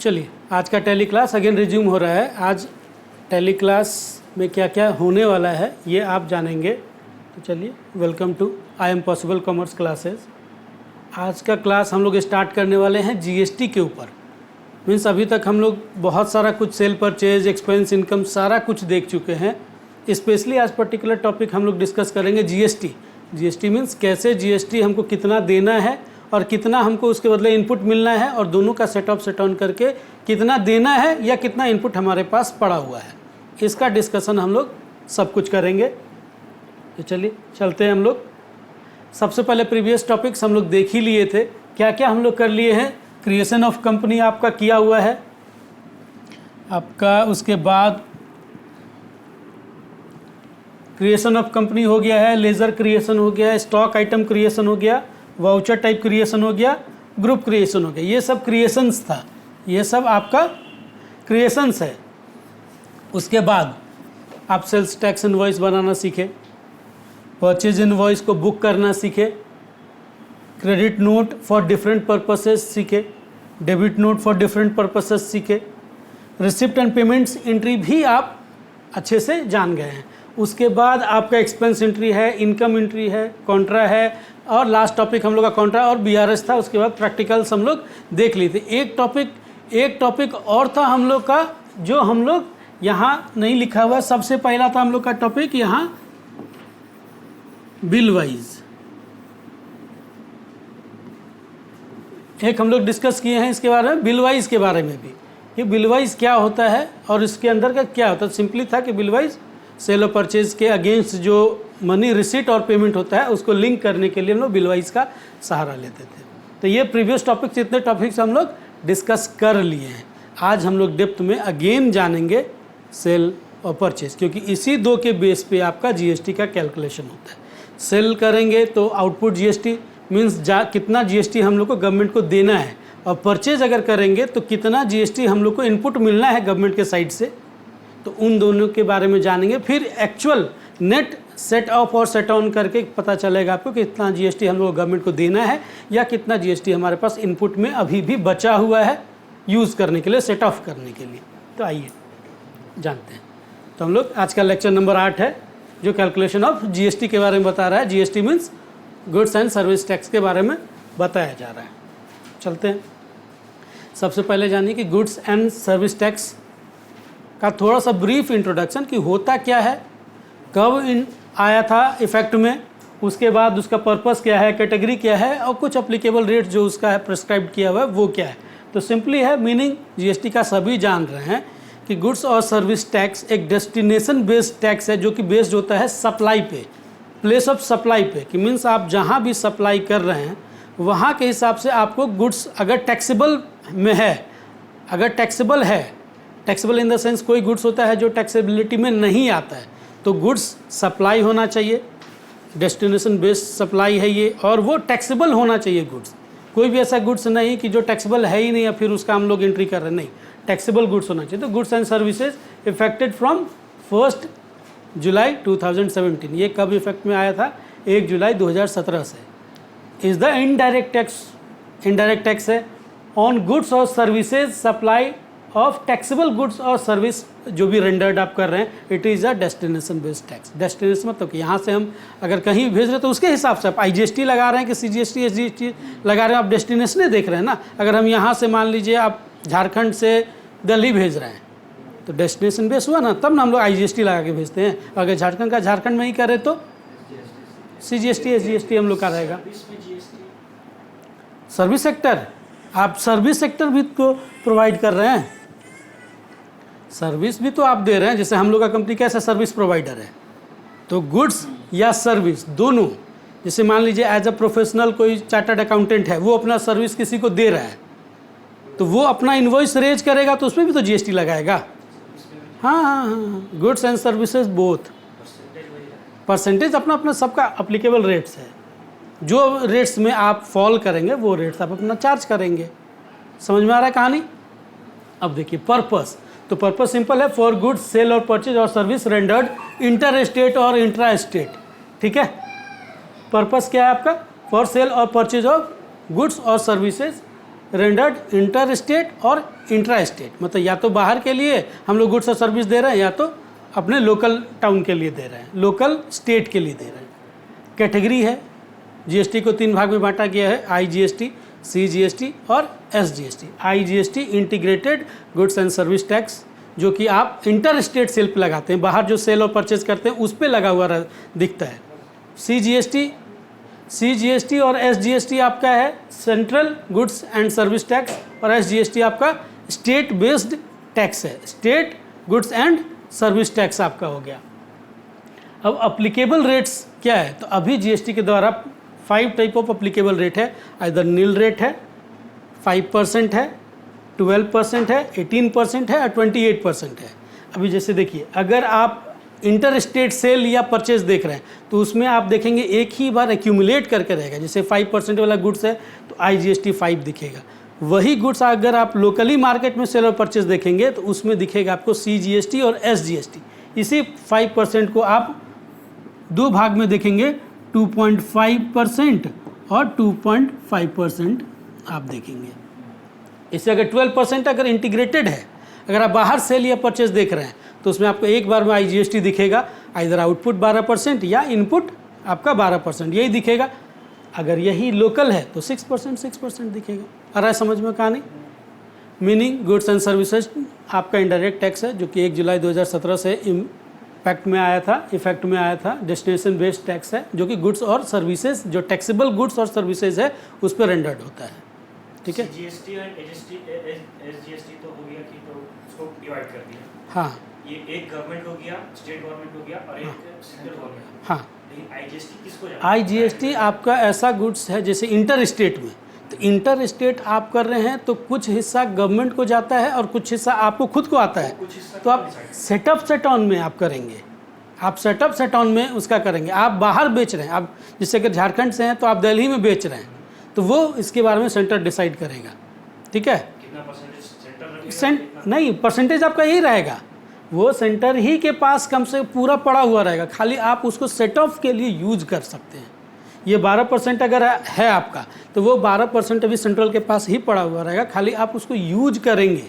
चलिए आज का टैली क्लास अगेन रिज्यूम हो रहा है। आज टैली क्लास में क्या क्या होने वाला है ये आप जानेंगे। तो चलिए, welcome to I am possible commerce classes. आज का क्लास हम लोग स्टार्ट करने वाले हैं जीएसटी के ऊपर। मीन्स अभी तक हम लोग बहुत सारा कुछ सेल परचेज, एक्सपेंस, इनकम सारा कुछ देख चुके हैं। स्पेशली आज पर्टिकुलर टॉपिक हम लोग डिस्कस करेंगे जीएसटी। जीएसटी मीन्स कैसे जीएसटी हमको कितना देना है और कितना हमको उसके बदले इनपुट मिलना है, और दोनों का सेट ऑफ सेट ऑन करके कितना देना है या कितना इनपुट हमारे पास पड़ा हुआ है, इसका डिस्कशन हम लोग सब कुछ करेंगे। तो चलिए चलते हैं हम लोग। सबसे पहले प्रीवियस टॉपिक्स हम लोग देख ही लिए थे। क्या क्या हम लोग कर लिए हैं। क्रिएशन ऑफ कंपनी आपका किया हुआ है आपका, उसके बाद क्रिएशन ऑफ कंपनी हो गया है, लेजर क्रिएशन हो गया है, स्टॉक आइटम क्रिएशन हो गया, वाउचर टाइप क्रिएशन हो गया, ग्रुप क्रिएशन हो गया। ये सब क्रिएशंस था, ये सब आपका क्रिएशंस है। उसके बाद आप सेल्स टैक्स इनवॉइस बनाना सीखे, परचेज इनवॉइस को बुक करना सीखे, credit note for different purposes सीखे, debit note for different purposes सीखे, रिसिप्ट एंड पेमेंट्स एंट्री भी आप अच्छे से जान गए हैं। उसके बाद आपका एक्सपेंस एंट्री है, इनकम एंट्री है, कॉन्ट्रा है, और लास्ट टॉपिक हम लोग का कॉन्ट्रा और बीआरएस था। उसके बाद प्रैक्टिकल्स हम लोग देख लिए थे। एक टॉपिक और था हम लोग का, जो हम लोग यहाँ नहीं लिखा हुआ। सबसे पहला था हम लोग का टॉपिक यहाँ बिल वाइज। एक हम लोग डिस्कस किए हैं इसके बारे में, बिल वाइज के बारे में भी, कि बिल वाइज क्या होता है और इसके अंदर का क्या होता है। सिंपली था कि बिल वाइज सेल और परचेज के अगेंस्ट जो मनी रिसीट और पेमेंट होता है उसको लिंक करने के लिए हम लोग बिल वाइज का सहारा लेते थे। तो ये प्रीवियस टॉपिक्स, इतने टॉपिक्स हम लोग डिस्कस कर लिए हैं। आज हम लोग डेप्थ में अगेन जानेंगे सेल और परचेज, क्योंकि इसी दो के बेस पे आपका जीएसटी का कैलकुलेशन होता है। सेल करेंगे तो आउटपुट जीएसटी मीन्स कितना जीएसटी हम लोग को गवर्नमेंट को देना है, और परचेज अगर करेंगे तो कितना जीएसटी हम लोग को इनपुट मिलना है गवर्नमेंट के साइड से। तो उन दोनों के बारे में जानेंगे। फिर एक्चुअल नेट सेट ऑफ और सेट ऑन करके पता चलेगा आपको कि कितना जीएसटी हम लोग गवर्नमेंट को देना है या कितना जीएसटी हमारे पास इनपुट में अभी भी बचा हुआ है यूज़ करने के लिए, सेट ऑफ करने के लिए। तो आइए जानते हैं। तो हम लोग आज का लेक्चर नंबर 8 है, जो कैलकुलेशन ऑफ जीएसटी के बारे में बता रहा है। GST means goods and service tax के बारे में बताया जा रहा है। चलते हैं। सबसे पहले जानिए कि गुड्स एंड सर्विस टैक्स का थोड़ा सा ब्रीफ इंट्रोडक्शन, कि होता क्या है, कब आया था इफेक्ट में, उसके बाद उसका पर्पस क्या है, कैटेगरी क्या है, और कुछ अप्लीकेबल रेट जो उसका है प्रिस्क्राइब किया हुआ है वो क्या है। तो सिंपली है मीनिंग जीएसटी का सभी जान रहे हैं कि गुड्स और सर्विस टैक्स एक डेस्टिनेशन बेस्ड टैक्स है, जो कि बेस्ड होता है सप्लाई पे, प्लेस ऑफ सप्लाई पे, कि मीन्स आप जहाँ भी सप्लाई कर रहे हैं वहाँ के हिसाब से आपको गुड्स अगर टैक्सेबल में है, अगर टैक्सेबल है, टैक्सेबल इन द सेंस कोई गुड्स होता है जो टैक्सेबिलिटी में नहीं आता है, तो गुड्स सप्लाई होना चाहिए, डेस्टिनेशन बेस्ड सप्लाई है ये, और वो टैक्सेबल होना चाहिए गुड्स। कोई भी ऐसा गुड्स नहीं कि जो टैक्सेबल है ही नहीं या फिर उसका हम लोग एंट्री कर रहे हैं, नहीं, टैक्सेबल गुड्स होना चाहिए। तो goods and services affected from 1 जुलाई 2017। ये कब इफेक्ट में आया था? 1 जुलाई 2017 से। Is the indirect tax, indirect tax है ऑन गुड्स और services supply of taxable goods और सर्विस जो भी रेंडर्ड आप कर रहे हैं। It is a destination based tax. Destination मतलब कि यहाँ से हम अगर कहीं भेज रहे हैं तो उसके हिसाब से आप आईजीएसटी लगा रहे हैं कि सीजीएसटी, एसजीएसटी लगा रहे हैं, आप डेस्टिनेशन देख रहे हैं ना। अगर हम यहाँ से मान लीजिए आप झारखंड से दिल्ली भेज रहे हैं तो डेस्टिनेशन बेस हुआ ना, तब ना हम लोग आईजीएसटी लगा के भेजते हैं। अगर झारखंड का झारखंड में ही करे तो सीजीएसटी, एसजीएसटी हम लोग का रहेगा। सर्विस सेक्टर, आप सर्विस सेक्टर भी तो प्रोवाइड कर रहे हैं, सर्विस भी तो आप दे रहे हैं। जैसे हम लोग का कंपनी कैसा सर्विस प्रोवाइडर है, तो गुड्स या सर्विस दोनों। जैसे मान लीजिए एज अ प्रोफेशनल कोई चार्टर्ड अकाउंटेंट है, वो अपना सर्विस किसी को दे रहा है, तो वो अपना इनवॉइस रेज करेगा तो उसमें भी तो जीएसटी लगाएगा। हाँ, goods and services both, percentage अपना अपना सबका अप्लीकेबल रेट्स है। जो रेट्स में आप फॉल करेंगे वो रेट्स आप अपना चार्ज करेंगे। समझ में आ रहा है कहानी? अब देखिए पर्पस, तो पर्पस सिंपल है, फॉर गुड्स सेल और परचेज और सर्विस रेंडर्ड इंटर स्टेट और इंट्रा स्टेट। ठीक है, पर्पस क्या है आपका? फॉर सेल और परचेज ऑफ गुड्स और सर्विसेज रेंडर्ड इंटर स्टेट और इंट्रा स्टेट, मतलब या तो बाहर के लिए हम लोग गुड्स और सर्विस दे रहे हैं या तो अपने लोकल टाउन के लिए दे रहे हैं, लोकल स्टेट के लिए दे रहे हैं। कैटेगरी है, जीएसटी को 3 भाग में बांटा गया है, IGST, CGST और SGST। IGST integrated goods and service tax, जो कि आप इंटर स्टेट सेल पे लगाते हैं, बाहर जो सेल और परचेज करते हैं उस पे लगा हुआ दिखता है। CGST और SGST आपका है central goods and service tax, और SGST आपका स्टेट बेस्ड टैक्स है, state goods and service tax आपका हो गया। अब अप्लीकेबल रेट्स क्या है, तो अभी जीएसटी के द्वारा 5 टाइप ऑफ अप्लीकेबल रेट है, इधर नील रेट है, 5% है, 12% है, 18% है और 28% है। अभी जैसे देखिए, अगर आप इंटर स्टेट सेल या परचेज देख रहे हैं तो उसमें आप देखेंगे एक ही बार एक्यूमुलेट करके रहेगा। जैसे 5% वाला गुड्स है तो IGST 5 दिखेगा। वही गुड्स अगर आप लोकली मार्केट में सेल और परचेज देखेंगे तो उसमें दिखेगा आपको CGST और SGST। इसी 5% को आप 2 भाग में देखेंगे, 2.5% और 2.5% आप देखेंगे। इससे अगर 12% अगर इंटीग्रेटेड है, अगर आप बाहर सेल या परचेज देख रहे हैं तो उसमें आपको एक बार में IGST दिखेगा, इधर आउटपुट 12% या इनपुट आपका 12%, यही दिखेगा। अगर यही लोकल है तो 6% दिखेगा। आ रहा है समझ में कहानी? मीनिंग गुड्स एंड सर्विसेज आपका इनडायरेक्ट टैक्स है, जो कि 1 जुलाई 2017 से इफेक्ट में आया था। डेस्टिनेशन बेस्ड टैक्स है, जो कि गुड्स और सर्विसेज, जो टैक्सेबल गुड्स और सर्विसेज है उस पर रेंडर्ड होता है। ठीक है, GST और SGST तो हो गया कि तो उसको डिवाइड कर दिया। हाँ, ये एक गवर्नमेंट हो गया, स्टेट गवर्नमेंट हो गया और एक सेंट्रल हो गया। हाँ। लेकिन IGST किसको जाता है? IGST आपका ऐसा गुड्स है जैसे इंटर स्टेट में, तो इंटर स्टेट आप कर रहे हैं तो कुछ हिस्सा गवर्नमेंट को जाता है और कुछ हिस्सा आपको खुद को आता है। तो आप सेटअप सेट ऑन में आप करेंगे, आप सेटअप सेट ऑन में उसका करेंगे। आप बाहर बेच रहे हैं, आप जैसे अगर झारखंड से हैं तो आप दिल्ली में बेच रहे हैं, तो वो इसके बारे में सेंटर डिसाइड करेगा। ठीक है, कितना परसेंटेज सेंटर रखेगा? नहीं, परसेंटेज आपका यही रहेगा, वो सेंटर ही के पास कम से पूरा पड़ा हुआ रहेगा, खाली आप उसको सेट ऑफ के लिए यूज कर सकते हैं। ये 12% अगर है आपका तो वो 12% अभी सेंट्रल के पास ही पड़ा हुआ रहेगा, खाली आप उसको यूज करेंगे।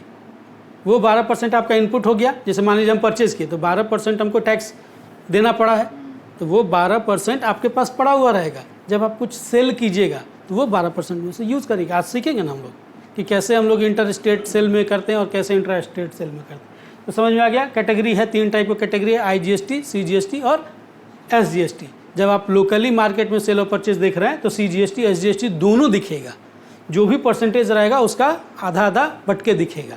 वो 12% आपका इनपुट हो गया। जैसे मान लीजिए हम परचेज़ किए तो 12% हमको टैक्स देना पड़ा है, तो वो 12% आपके पास पड़ा हुआ रहेगा। जब आप कुछ सेल कीजिएगा तो वो 12% में से यूज़ करेगा। आज सीखेंगे ना हम लोग कि कैसे हम लोग इंटर स्टेट सेल में करते हैं और कैसे इंट्रा स्टेट सेल में करते हैं। तो समझ में आ गया। कैटेगरी है, 3 टाइप की कैटेगरी है, IGST, CGST और SGST। जब आप लोकली मार्केट में सेल और परचेज देख रहे हैं तो CGST SGST दोनों दिखेगा, जो भी परसेंटेज रहेगा उसका आधा आधा बटके दिखेगा।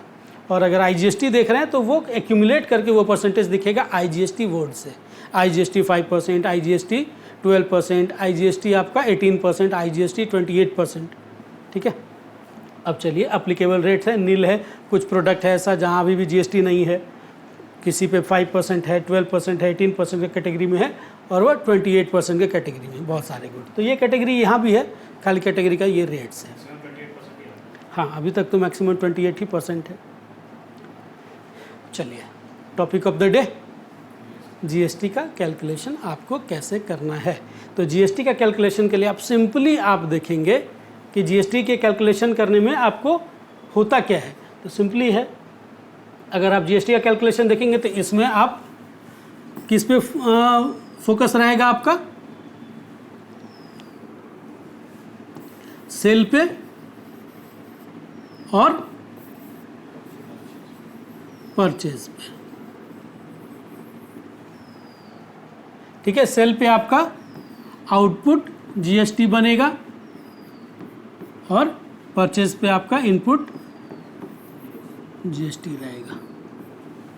और अगर IGST देख रहे हैं तो वो एक्यूमुलेट करके वो परसेंटेज दिखेगा IGST वर्ड से। IGST 5%, IGST 12%, IGST आपका 18%, IGST 28%। ठीक है, अब चलिए अप्लीकेबल रेट है, नील है। कुछ प्रोडक्ट है ऐसा जहाँ अभी भी GST नहीं है, किसी पे 5% है, 12% है, 18% के कैटेगरी में है और वह 28% के कैटेगरी में, बहुत सारे गुड। तो ये कैटेगरी यहाँ भी है, खाली कैटेगरी का ये रेट्स है। हाँ, अभी तक तो मैक्सिमम 28% है। चलिए, topic of the day, GST का कैलकुलेशन आपको कैसे करना है। तो GST का कैलकुलेशन के लिए आप सिंपली आप देखेंगे कि GST के कैलकुलेशन करने में आपको होता क्या है। तो सिंपली है, अगर आप GST का कैलकुलेशन देखेंगे तो इसमें आप किस पे फोकस रहेगा आपका, सेल पे और परचेज पे। ठीक है, सेल पे आपका आउटपुट GST बनेगा और परचेज पे आपका इनपुट GST रहेगा।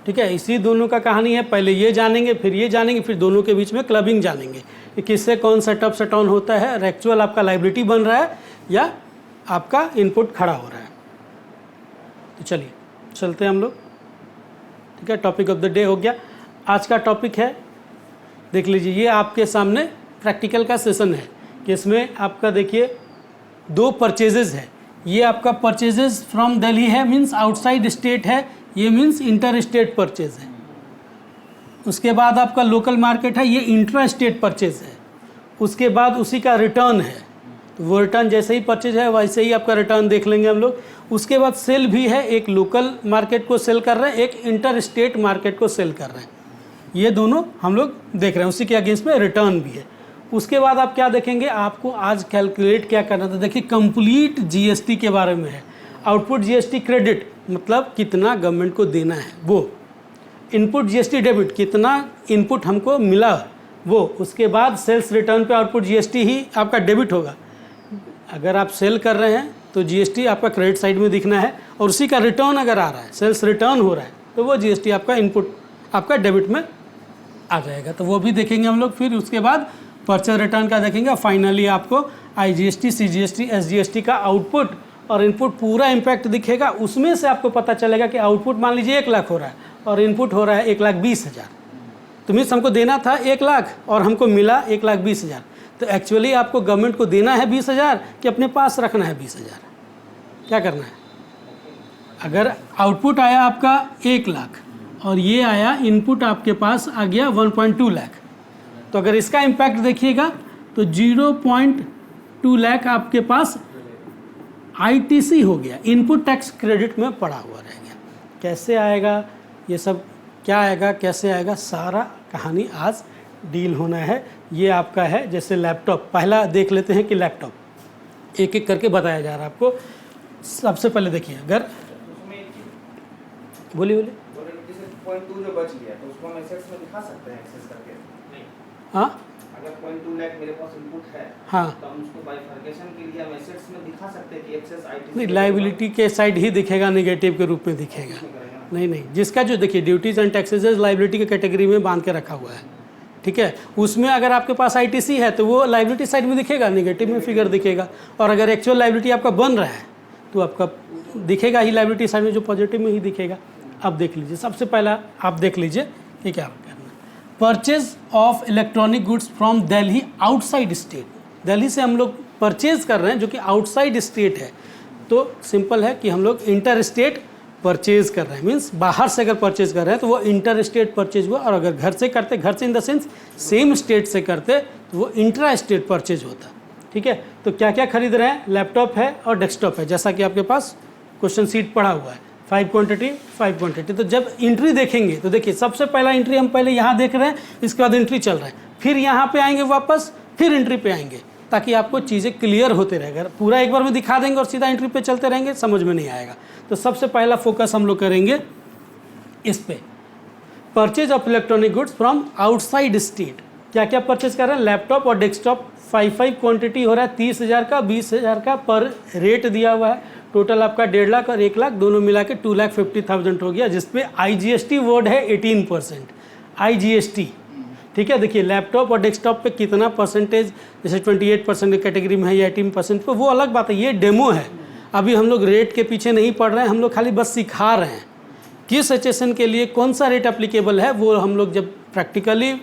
ठीक है, इसी दोनों का कहानी है। पहले ये जानेंगे, फिर ये जानेंगे, फिर दोनों के बीच में क्लबिंग जानेंगे कि किससे कौन सेटअप सेट ऑन होता है, एक्चुअल आपका लायबिलिटी बन रहा है या आपका इनपुट खड़ा हो रहा है। तो चलिए चलते हैं हम लोग। ठीक है, टॉपिक ऑफ द डे हो गया। आज का टॉपिक है, देख लीजिए, ये आपके सामने प्रैक्टिकल का सेशन है कि इसमें आपका देखिए 2 परचेजेज है। ये आपका परचेजेज फ्रॉम दिल्ली है, मीन्स आउटसाइड स्टेट है, ये मीन्स इंटर स्टेट परचेज है। उसके बाद आपका लोकल मार्केट है, ये इंट्रा स्टेट परचेज है। उसके बाद उसी का रिटर्न है, तो वो रिटर्न जैसे ही परचेज है वैसे ही आपका रिटर्न देख लेंगे हम लोग। उसके बाद सेल भी है, एक लोकल मार्केट को सेल कर रहे हैं, एक इंटर स्टेट मार्केट को सेल कर रहे हैं, ये दोनों हम लोग देख रहे हैं। उसी के अगेंस्ट में रिटर्न भी है। उसके बाद आप क्या देखेंगे, आपको आज कैलकुलेट क्या करना था, देखिए कंप्लीट जीएसटी के बारे में है। आउटपुट जीएसटी क्रेडिट मतलब कितना गवर्नमेंट को देना है वो, इनपुट जीएसटी डेबिट कितना इनपुट हमको मिला वो, उसके बाद सेल्स रिटर्न पे आउटपुट जीएसटी ही आपका डेबिट होगा। अगर आप सेल कर रहे हैं तो जीएसटी आपका क्रेडिट साइड में दिखना है, और उसी का रिटर्न अगर आ रहा है, सेल्स रिटर्न हो रहा है, तो वो जीएसटी आपका इनपुट आपका डेबिट में आ जाएगा। तो वो भी देखेंगे हम लोग। फिर उसके बाद परचेज रिटर्न का देखेंगे। फाइनली आपको आईजीएसटी, सीजीएसटी, एसजीएसटी का आउटपुट और इनपुट पूरा इम्पैक्ट दिखेगा। उसमें से आपको पता चलेगा कि आउटपुट मान लीजिए 1 लाख हो रहा है और इनपुट हो रहा है 1,20,000। तो मीन्स हमको देना था 1 लाख और हमको मिला 1,20,000। तो एक्चुअली आपको गवर्नमेंट को देना है 20,000 कि अपने पास रखना है 20,000, क्या करना है। अगर आउटपुट आया आपका 1 लाख और ये आया इनपुट आपके पास आ गया 1.2 लाख, तो अगर इसका इम्पैक्ट देखिएगा तो 0.2 लाख आपके पास आईटीसी हो गया, इनपुट टैक्स क्रेडिट में पड़ा हुआ रह गया। कैसे आएगा ये सब, क्या आएगा, कैसे आएगा, सारा कहानी आज डील होना है। ये आपका है जैसे लैपटॉप, पहला देख लेते हैं कि लैपटॉप एक एक करके बताया जा रहा है आपको। सबसे पहले देखिए, अगर बोलिए पॉइंट 2 जो बच गया तो उसको हम एसेट्स में दिखा सकते हैं एक्सेस करके। नहीं, हाँ, अगर 0.2 लाख मेरे पास इनपुट है, हाँ, तो हम उसको बाइफर्केशन के लिए हम एसेट्स में दिखा सकते हैं कि एक्सेस आईटी नहीं, लायबिलिटी के साइड ही दिखेगा, नेगेटिव के रूप में दिखेगा। नहीं नहीं, जिसका जो देखिए ड्यूटीज़ एंड टैक्सेस लायबिलिटी के कैटेगरी में बांध के रखा हुआ है, ठीक है। उसमें अगर आपके पास आईटीसी है तो वो लायबिलिटी साइड में दिखेगा, नेगेटिव में फिगर दिखेगा। और अगर एक्चुअल लायबिलिटी आपका बन रहा है तो आपका दिखेगा ही लायबिलिटी साइड में, जो पॉजिटिव में ही दिखेगा। अब देख लीजिए, सबसे पहला आप देख लीजिए कि क्या करना है। Purchase of electronic goods from Delhi outside state, Delhi से हम लोग परचेज कर रहे हैं जो कि आउटसाइड स्टेट है। तो सिंपल है कि हम लोग इंटर स्टेट परचेज कर रहे हैं, मीन्स बाहर से अगर परचेज कर रहे हैं तो वो इंटर स्टेट परचेज हुआ। और अगर घर से करते, घर से in the sense same state से करते, तो वो इंट्रा स्टेट परचेज होता। ठीक है, तो क्या क्या खरीद रहे हैं, लैपटॉप है और डेस्कटॉप है, जैसा कि आपके पास क्वेश्चन सीट पड़ा हुआ है। 5 क्वांटिटी 5 क्वांटिटी। तो जब एंट्री देखेंगे तो देखिए, सबसे पहला एंट्री हम पहले यहाँ देख रहे हैं, इसके बाद एंट्री चल रहा है, फिर यहाँ पे आएंगे वापस, फिर एंट्री पे आएंगे, ताकि आपको चीज़ें क्लियर होते रहेगा। पूरा एक बार में दिखा देंगे और सीधा एंट्री पे चलते रहेंगे, समझ में नहीं आएगा। तो सबसे पहला फोकस हम लोग करेंगे इस पे, purchase of electronic goods from outside state. क्या क्या परचेज कर रहे हैं, लैपटॉप और डेस्कटॉप 5 क्वांटिटी हो रहा है, 30,000 का, 20,000 का पर रेट दिया हुआ है। टोटल आपका 1.5 लाख और 1 लाख दोनों मिला के 2,50,000 हो गया, जिसपे आईजीएसटी वर्ड है 18%, आईजीएसटी। ठीक है, देखिए लैपटॉप और डेस्कटॉप पे कितना परसेंटेज, जैसे 28% की कैटेगरी में है या 18% पे, वो अलग बात है, ये डेमो है। अभी हम लोग रेट के पीछे नहीं पड़ रहे हैं, हम लोग खाली बस सिखा रहे हैं किस सिचुएशन के लिए कौन सा रेट एप्लीकेबल है। वो हम लोग जब प्रैक्टिकली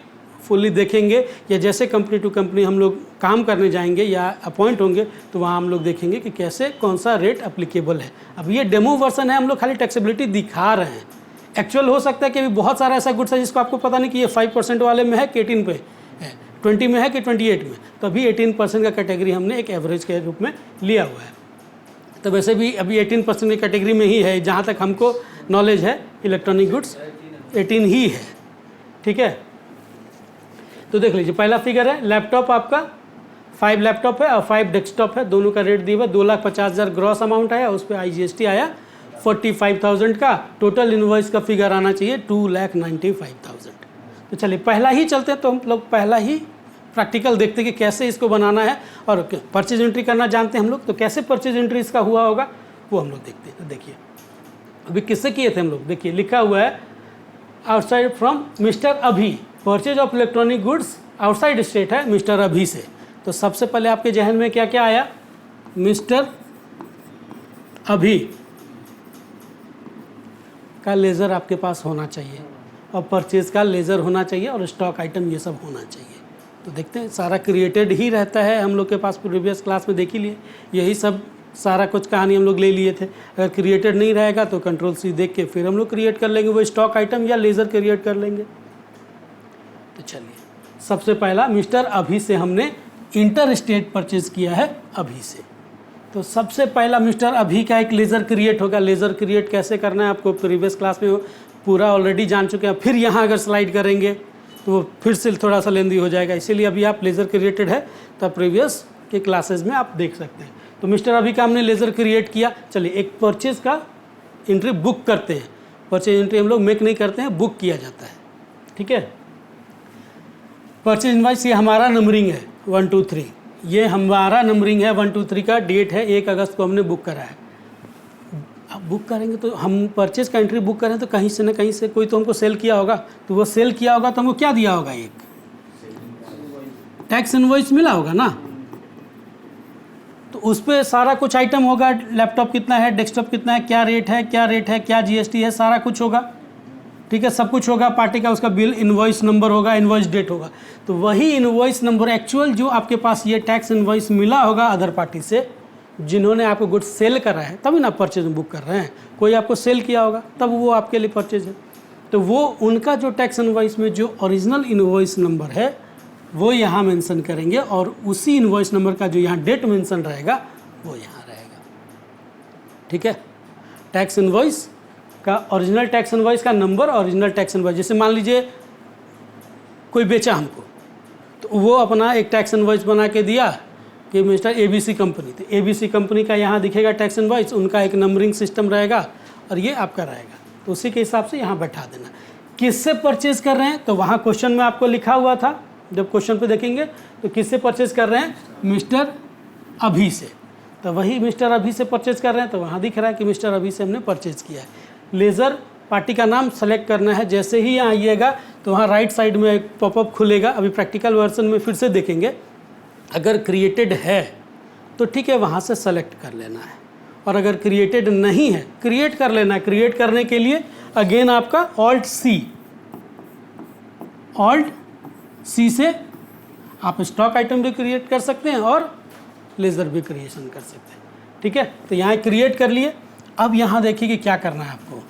फुल्ली देखेंगे या जैसे कंपनी टू कंपनी हम लोग काम करने जाएंगे या अपॉइंट होंगे, तो वहाँ हम लोग देखेंगे कि कैसे कौन सा रेट एप्लीकेबल है। अब ये डेमो वर्जन है, हम लोग खाली टैक्सेबिलिटी दिखा रहे हैं। एक्चुअल हो सकता है कि अभी बहुत सारा ऐसा गुड्स है जिसको आपको पता नहीं कि ये 5% वाले में है कि 18 पे है, 20 में है कि 28 में। तो अभी 18% का कैटेगरी हमने एक एवरेज के रूप में लिया हुआ है। तो वैसे भी अभी 18% की कैटेगरी में ही है, जहाँ तक हमको नॉलेज है, इलेक्ट्रॉनिक गुड्स 18 ही है। ठीक है, तो देख लीजिए, पहला फिगर है लैपटॉप आपका 5 लैपटॉप है और 5 डेस्कटॉप है, दोनों का रेट दिया हुआ 2,50,000 ग्रॉस अमाउंट आया, उस पर आईजीएसटी आया 45,000 का। टोटल इनवॉइस का फिगर आना चाहिए 2,95,000। तो चलिए पहला ही चलते हैं, तो हम लोग पहला ही प्रैक्टिकल देखते हैं कि कैसे इसको बनाना है। और परचेज एंट्री करना जानते हैं हम लोग, तो कैसे परचेज एंट्री इसका हुआ होगा वो हम लोग देखते हैं। तो देखिए अभी किससे किए थे हम लोग, देखिए लिखा हुआ है आउटसाइड फ्रॉम मिस्टर अभी, purchase of electronic goods outside state है मिस्टर अभी से। तो सबसे पहले आपके जहन में क्या क्या आया, मिस्टर अभी का लेज़र आपके पास होना चाहिए और परचेज का लेज़र होना चाहिए और स्टॉक आइटम ये सब होना चाहिए। तो देखते हैं, सारा क्रिएटेड ही रहता है हम लोग के पास, प्रीवियस क्लास में देख ही लिए, यही सब सारा कुछ कहानी हम लोग ले लिए थे। अगर क्रिएटेड नहीं रहेगा तो कंट्रोल-C देख के फिर हम लोग क्रिएट कर लेंगे, वो स्टॉक आइटम या लेज़र क्रिएट कर लेंगे। तो चलिए सबसे पहला मिस्टर अभी से हमने इंटर स्टेट परचेज किया है अभी से। तो सबसे पहला मिस्टर अभी का एक लेज़र क्रिएट होगा। लेज़र क्रिएट कैसे करना है आपको प्रीवियस क्लास में पूरा ऑलरेडी जान चुके हैं। फिर यहाँ अगर स्लाइड करेंगे तो वो फिर से थोड़ा सा लेंदी हो जाएगा, इसीलिए अभी आप लेज़र क्रिएटेड है तो प्रीवियस के क्लासेस में आप देख सकते हैं। तो मिस्टर अभी का हमने लेज़र क्रिएट किया। चलिए एक परचेज का एंट्री बुक करते हैं। परचेज एंट्री हम लोग मेक नहीं करते हैं, बुक किया जाता है, ठीक है। परचेज इनवाइस ये हमारा नंबरिंग है 1 2 3, ये हमारा नंबरिंग है 1 2 3 का। डेट है 1 अगस्त को हमने बुक करा है। अब बुक करेंगे तो हम परचेज का एंट्री बुक करें तो कहीं से ना कहीं से कोई तो हमको सेल किया होगा, तो वो सेल किया होगा तो हमको क्या दिया होगा, एक टैक्स इनवॉइस मिला होगा ना। तो उस पर सारा कुछ आइटम होगा, लैपटॉप कितना है, डेस्कटॉप कितना है, क्या रेट है, क्या जीएसटी है, सारा कुछ होगा, ठीक है, सब कुछ होगा। पार्टी का उसका बिल इनवॉइस नंबर होगा, इनवॉइस डेट होगा। तो वही इनवॉइस नंबर एक्चुअल जो आपके पास ये टैक्स इनवॉइस मिला होगा अदर पार्टी से, जिन्होंने आपको गुड्स सेल करा है, तभी ना परचेज बुक कर रहे हैं। कोई आपको सेल किया होगा तब वो आपके लिए परचेज है। तो वो उनका जो टैक्स इनवॉइस में जो ओरिजिनल इनवॉइस नंबर है वो यहाँ मेंशन करेंगे, और उसी इनवॉइस नंबर का जो यहाँ डेट मेंशन रहेगा वो यहाँ रहेगा, ठीक है। टैक्स इनवॉइस का ओरिजिनल टैक्स इनवॉइस का नंबर, ओरिजिनल टैक्स इनवॉइस। जैसे मान लीजिए कोई बेचा हमको, तो वो अपना एक टैक्स इनवॉइस बना के दिया कि मिस्टर ABC कंपनी, तो ABC कंपनी का यहाँ दिखेगा टैक्स इनवॉइस, उनका एक नंबरिंग सिस्टम रहेगा और ये आपका रहेगा। तो उसी के हिसाब से यहाँ बैठा देना। किससे परचेज कर रहे हैं, तो वहाँ क्वेश्चन में आपको लिखा हुआ था, जब क्वेश्चन पे देखेंगे तो किससे परचेज कर रहे हैं, मिस्टर अभी से। तो वही मिस्टर अभी से परचेज कर रहे हैं, तो वहाँ दिख रहा है कि मिस्टर अभी से हमने परचेज किया है। लेज़र पार्टी का नाम सेलेक्ट करना है। जैसे ही यहाँ आइएगा तो वहाँ राइट साइड में एक पॉपअप खुलेगा। अभी प्रैक्टिकल वर्जन में फिर से देखेंगे, अगर क्रिएटेड है तो ठीक है, वहाँ से सेलेक्ट कर लेना है, और अगर क्रिएटेड नहीं है क्रिएट कर लेना है। क्रिएट करने के लिए अगेन आपका ऑल्ट सी से आप स्टॉक आइटम भी क्रिएट कर सकते हैं और लेज़र भी क्रिएशन कर सकते हैं, ठीक है। तो यहाँ क्रिएट कर लिए। अब यहाँ देखिए कि क्या करना है आपको,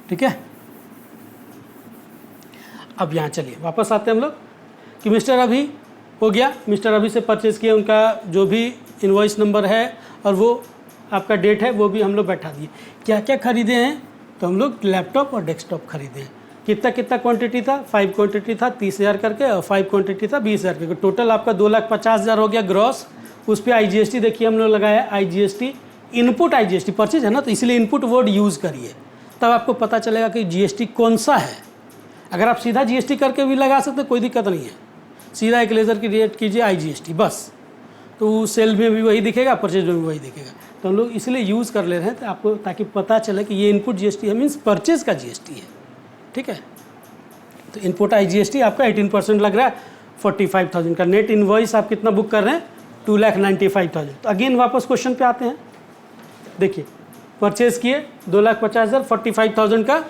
ठीक है। अब यहाँ चलिए वापस आते हैं हम लोग कि मिस्टर अभी हो गया, मिस्टर अभी से परचेज़ किया, उनका जो भी इनवॉइस नंबर है और वो आपका डेट है वो भी हम लोग बैठा दिए। क्या क्या खरीदे हैं, तो हम लोग लैपटॉप और डेस्कटॉप खरीदे हैं। कितना क्वांटिटी था, 5 क्वांटिटी था 30,000 करके, और 5 क्वांटिटी था 20,000 करके। टोटल आपका 2,50,000 हो गया ग्रॉस। उस पर IGST देखिए हम लोग लगाया, IGST इनपुट IGST परचेज है ना, तो इसलिए इनपुट वर्ड यूज़ करिए, तब आपको पता चलेगा कि GST कौन सा है। अगर आप सीधा GST करके भी लगा सकते कोई दिक्कत नहीं है, सीधा एक लेज़र की रेट कीजिए IGST बस, तो सेल में भी वही दिखेगा, परचेज में भी वही दिखेगा। तो हम लोग इसलिए यूज़ कर ले रहे हैं तो आपको, ताकि पता चले कि ये इनपुट GST है, मीन्स परचेज का GST है, ठीक है। तो इनपुट IGST आपका 18% लग रहा है 45,000 का। नेट इनवॉइस आप कितना बुक कर रहे हैं, 2,95,000। तो अगेन वापस क्वेश्चन पे आते हैं। देखिए परचेज़ किए 2,50,000, 45,000 का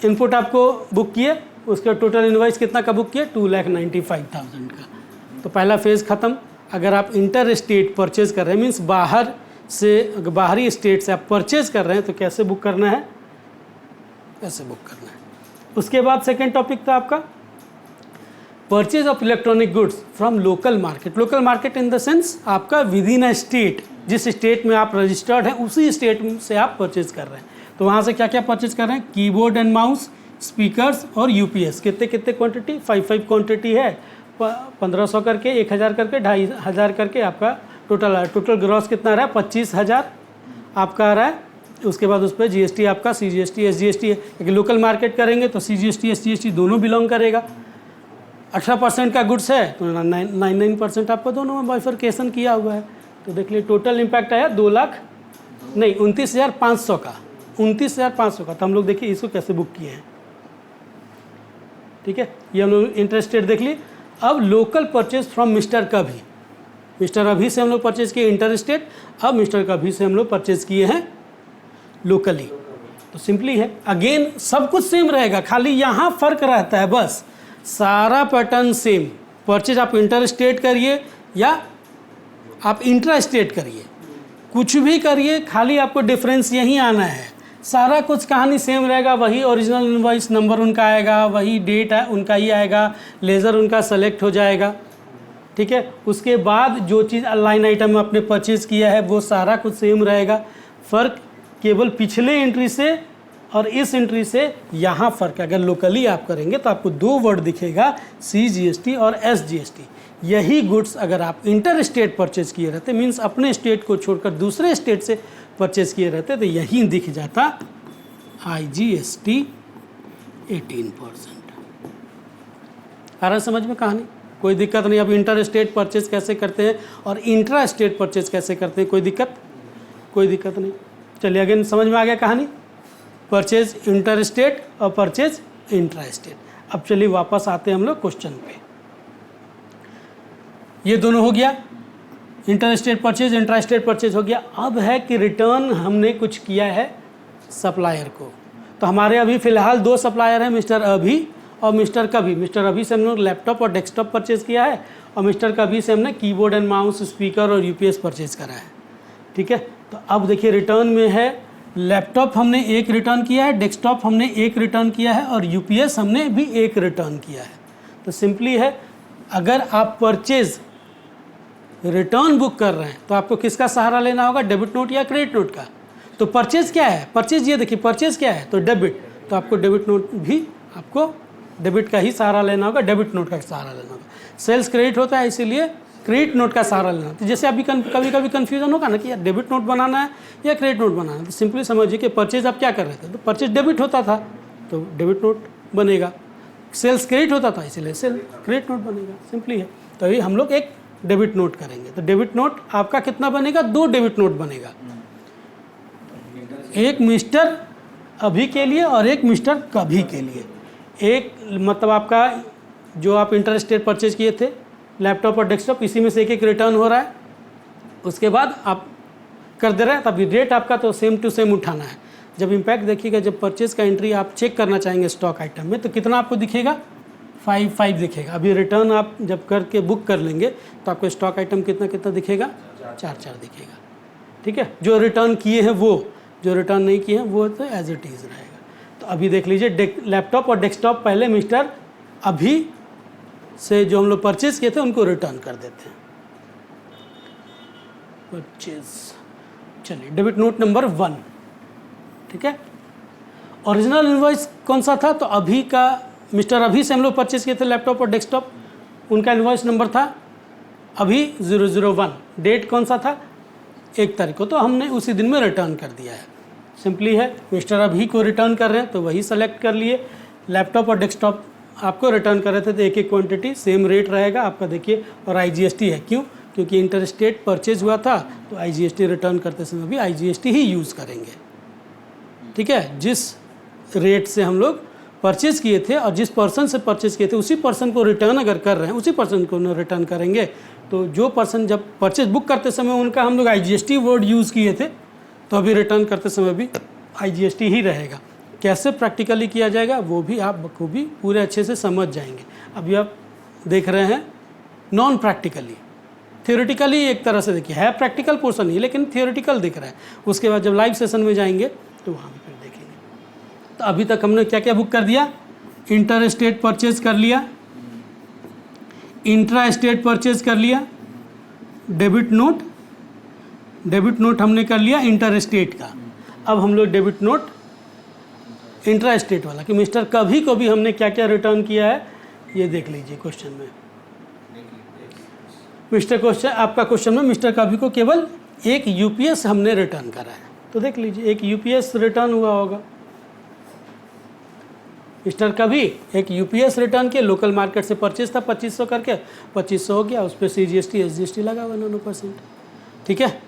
इनपुट आपको बुक किए, उसका टोटल इनवॉइस कितना का बुक किए, 2,95,000 का। तो पहला फेज़ ख़त्म। अगर आप इंटर स्टेट परचेज़ कर रहे हैं, मीन्स बाहर से, बाहरी स्टेट से आप परचेज़ कर रहे हैं, तो कैसे बुक करना है, कैसे बुक करना है। उसके बाद सेकेंड टॉपिक था आपका purchase of electronic goods from local market. Local market in the sense आपका विद इन अ स्टेट, जिस स्टेट में आप रजिस्टर्ड हैं उसी स्टेट से आप परचेज कर रहे हैं। तो वहाँ से क्या क्या परचेज कर रहे हैं, कीबोर्ड एंड माउस, स्पीकर्स और UPS। कितने कितने क्वांटिटी, 5 क्वांटिटी है, 1500 करके, 1000 करके, 2500 करके आपका टोटल है। टोटल ग्रॉस कितना रहा है, 25,000 आपका आ रहा है। उसके बाद उस पर GST आपका CGST SGST है, क्योंकि लोकल मार्केट करेंगे तो CGST SGST दोनों बिलोंग करेगा। 18% का गुड्स है तो 99% आपको दोनों में बाइफर्केशन किया हुआ है। तो देख लीजिए टोटल इम्पैक्ट आया 29,500 का, 29,500 का। तो हम लोग देखिए इसको कैसे बुक किए हैं, ठीक है। ये हम लोग इंटरेस्टेड देख ली। अब लोकल परचेज फ्रॉम मिस्टर कभी, मिस्टर अभी से हम लोग परचेज किए इंटर स्टेट, अब मिस्टर कभी से हम लोग परचेज किए हैं लोकली। तो सिंपली है, अगेन सब कुछ सेम रहेगा, खाली यहाँ फ़र्क रहता है बस, सारा पैटर्न सेम। परचेज आप इंटर स्टेट करिए या आप इंट्रा स्टेट करिए, कुछ भी करिए, खाली आपको डिफरेंस यहीं आना है सारा कुछ कहानी सेम रहेगा, वही ओरिजिनल इनवॉइस नंबर उनका आएगा, वही डेट उनका ही आएगा, लेज़र उनका सेलेक्ट हो जाएगा, ठीक है। उसके बाद जो चीज़ लाइन आइटम आपने परचेज़ किया है वो सारा कुछ सेम रहेगा। फ़र्क केवल पिछले एंट्री से और इस एंट्री से यहाँ फ़र्क है। अगर लोकली आप करेंगे तो आपको दो वर्ड दिखेगा, CGST और SGST। यही गुड्स अगर आप इंटर स्टेट परचेज किए रहते, मीन्स अपने स्टेट को छोड़कर दूसरे स्टेट से परचेज किए रहते, तो यही दिख जाता IGST 18%। आ रहा समझ में कहानी? कोई दिक्कत नहीं। अब इंटर स्टेट परचेज कैसे करते हैं और इंट्रा स्टेट परचेज कैसे करते हैं, कोई दिक्कत? कोई दिक्कत नहीं। चलिए अगेन समझ में आ गया कहानी, परचेज इंटर स्टेट और परचेज इंट्रा स्टेट। अब चलिए वापस आते हैं हम लोग क्वेश्चन पे। ये दोनों हो गया, inter state purchase intra state purchase हो गया। अब है कि रिटर्न हमने कुछ किया है सप्लायर को। तो हमारे अभी फ़िलहाल दो सप्लायर हैं, मिस्टर अभी और मिस्टर कभी। मिस्टर अभी से हम लोग लैपटॉप और डेस्कटॉप परचेज़ किया है और मिस्टर कभी से हमने कीबोर्ड एंड माउस, स्पीकर और UPS परचेज़ करा है, ठीक है। तो अब देखिए रिटर्न में है, लैपटॉप हमने एक रिटर्न किया है, डेस्कटॉप हमने एक रिटर्न किया है और UPS हमने भी एक रिटर्न किया है। तो सिंपली है, अगर आप परचेज़ रिटर्न बुक कर रहे हैं तो आपको किसका सहारा लेना होगा, डेबिट नोट या क्रेडिट नोट का। तो परचेज़ क्या है, परचेज़ ये देखिए परचेज़ क्या है, तो डेबिट, तो आपको डेबिट नोट भी आपको डेबिट का ही सहारा लेना होगा, डेबिट नोट का सहारा लेना होगा। सेल्स क्रेडिट होता है इसीलिए क्रेडिट नोट का सहारा लेना। तो जैसे अभी कभी कभी कन्फ्यूजन होगा ना कि यार डेबिट नोट बनाना है या क्रेडिट नोट बनाना है, तो सिंपली समझिए कि परचेज आप क्या कर रहे थे, तो परचेज डेबिट होता था तो डेबिट नोट बनेगा, सेल्स क्रेडिट होता था इसीलिए सेल क्रेडिट नोट बनेगा, सिंपली है। तो अभी हम लोग एक डेबिट नोट करेंगे, तो डेबिट नोट आपका कितना बनेगा, दो डेबिट नोट बनेगा, एक मिस्टर अभी के लिए और एक मिस्टर कभी के लिए। एक मतलब आपका जो आप इंटर स्टेट परचेज किए थे लैपटॉप और डेस्कटॉप, इसी में से एक एक रिटर्न हो रहा है, उसके बाद आप कर दे रहे हैं, तभी रेट आपका तो सेम टू सेम उठाना है। जब इम्पैक्ट देखिएगा, जब परचेज का एंट्री आप चेक करना चाहेंगे स्टॉक आइटम में, तो कितना आपको दिखेगा, 5 दिखेगा। अभी रिटर्न आप जब करके बुक कर लेंगे तो आपको स्टॉक आइटम कितना कितना दिखेगा, 4 दिखेगा, ठीक है। जो रिटर्न किए हैं वो, जो रिटर्न नहीं किए हैं वो तो एज इट इज़ रहेगा। तो अभी देख लीजिए लैपटॉप और डेस्कटॉप पहले मिस्टर अभी से जो हम लोग परचेज किए थे उनको रिटर्न कर देते हैं, परचेज। चलिए डेबिट नोट नंबर 1, ठीक है। ओरिजिनल इनवॉइस कौन सा था, तो अभी का, मिस्टर अभी से हम लोग परचेज किए थे लैपटॉप और डेस्कटॉप, उनका इनवॉइस नंबर था अभी 001। डेट कौन सा था, 1 तारीख को, तो हमने उसी दिन में रिटर्न कर दिया है। सिंपली है, मिस्टर अभी को रिटर्न कर रहे हैं तो वही सेलेक्ट कर लिए। लैपटॉप और डेस्कटॉप आपको रिटर्न कर रहे थे तो एक एक क्वांटिटी सेम रेट रहेगा आपका, देखिए। और IGST है, क्यों, क्योंकि इंटर स्टेट परचेज हुआ था तो IGST रिटर्न करते समय भी IGST ही यूज़ करेंगे, ठीक है। जिस रेट से हम लोग परचेज किए थे और जिस पर्सन से परचेज किए थे उसी पर्सन को रिटर्न अगर कर रहे हैं, उसी पर्सन को रिटर्न करेंगे। तो जो पर्सन जब परचेज बुक करते समय उनका हम लोग IGST वर्ड यूज़ किए थे, तो अभी रिटर्न करते समय भी IGST ही रहेगा। कैसे प्रैक्टिकली किया जाएगा वो भी आप बखूबी पूरे अच्छे से समझ जाएंगे। अभी आप देख रहे हैं नॉन प्रैक्टिकली, थियोरेटिकली एक तरह से देखिए, है प्रैक्टिकल पोर्शन ही लेकिन थियोरेटिकल दिख रहा है। उसके बाद जब लाइव सेशन में जाएंगे तो वहाँ फिर देखेंगे। तो अभी तक हमने क्या क्या बुक कर दिया, इंटर स्टेट परचेज कर लिया, इंट्रा स्टेट परचेज कर लिया, डेबिट नोट हमने कर लिया इंटर स्टेट का। अब हम लोग डेबिट नोट इंट्रा स्टेट वाला कि मिस्टर कभी को भी हमने क्या क्या रिटर्न किया है ये देख लीजिए क्वेश्चन में। आपका क्वेश्चन में मिस्टर कभी को केवल एक UPS हमने रिटर्न करा है, तो देख लीजिए एक UPS रिटर्न हुआ होगा। मिस्टर कभी एक UPS रिटर्न किया, लोकल मार्केट से परचेज था 2500 करके, 2500 हो गया, उस पर CGST SGST लगा हुआ 9%, ठीक है।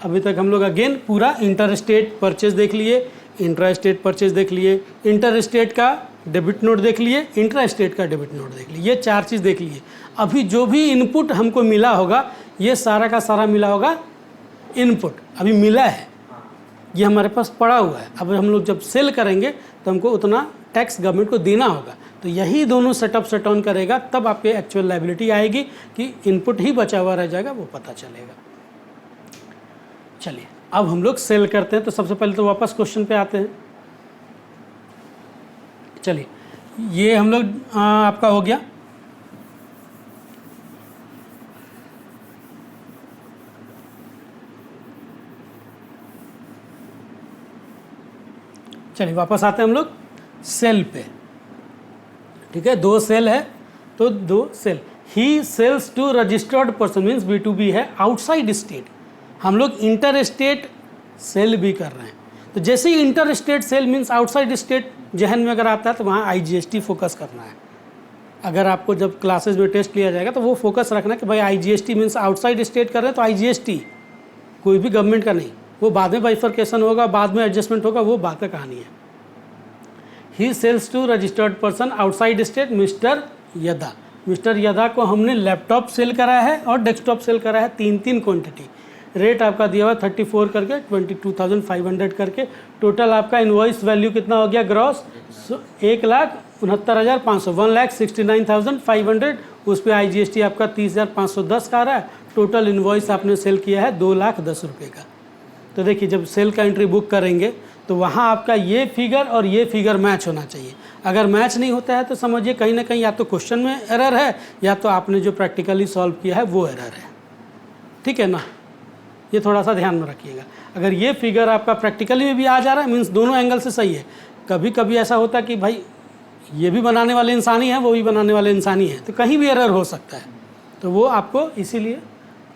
अभी तक हम लोग अगेन पूरा इंटर स्टेट परचेज देख लिए, इंट्रा स्टेट परचेज देख लिए, इंटर स्टेट का डेबिट नोट देख लिए, इंट्रा स्टेट का डेबिट नोट देख लिए, ये 4 चीज़ देख लिए। अभी जो भी इनपुट हमको मिला होगा ये सारा का सारा मिला होगा इनपुट, अभी मिला है, ये हमारे पास पड़ा हुआ है। अब हम लोग जब सेल करेंगे तो हमको उतना टैक्स गवर्नमेंट को देना होगा, तो यही दोनों सेटअप सेट ऑन करेगा, तब आपके एक्चुअल लायबिलिटी आएगी कि इनपुट ही बचा हुआ रह जाएगा, वो पता चलेगा। चलिए अब हम लोग सेल करते हैं। तो सबसे पहले तो वापस क्वेश्चन पे आते हैं। चलिए, ये हम लोग आपका हो गया। चलिए वापस आते हैं हम लोग सेल पे। ठीक है, 2 सेल है तो 2 सेल। ही sales to registered person means B2B है, आउटसाइड स्टेट। हम लोग इंटर स्टेट सेल भी कर रहे हैं। तो जैसे ही inter state sale means outside state जहन में अगर आता है तो वहाँ IGST फोकस करना है। अगर आपको जब क्लासेस में टेस्ट लिया जाएगा तो वो फोकस रखना कि भाई IGST मीन्स आउटसाइड स्टेट कर रहे हैं तो IGST, कोई भी गवर्नमेंट का नहीं। वो बाद में बाइफर्केशन होगा, बाद में एडजस्टमेंट होगा, वो बात का कहानी है। He sales to registered person outside state mister Yada. Mister Yada को हमने लैपटॉप सेल करा है और डेस्कटॉप सेल करा है, 3 क्वांटिटी। रेट आपका दिया हुआ 34 करके 22,500 करके। टोटल आपका इनवॉइस वैल्यू कितना हो गया ग्रॉस 1,69,500, 1,69,500। उस पर IGST आपका 30,510 का आ रहा है। टोटल इनवॉइस आपने सेल किया है 2,10,000 रुपये का। तो देखिए, जब सेल का एंट्री बुक करेंगे तो वहाँ आपका ये फिगर और ये फिगर मैच होना चाहिए। अगर मैच नहीं होता है तो समझिए कहीं ना कहीं या तो क्वेश्चन में एरर है या तो आपने जो प्रैक्टिकली सॉल्व किया है वो एरर है। ठीक है ना, ये थोड़ा सा ध्यान में रखिएगा। अगर ये फिगर आपका प्रैक्टिकली में भी आ जा रहा है मीन्स दोनों एंगल से सही है। कभी कभी ऐसा होता है कि भाई ये भी बनाने वाले इंसान ही हैं, वो भी बनाने वाले इंसान ही हैं, तो कहीं भी एरर हो सकता है। तो वो आपको इसीलिए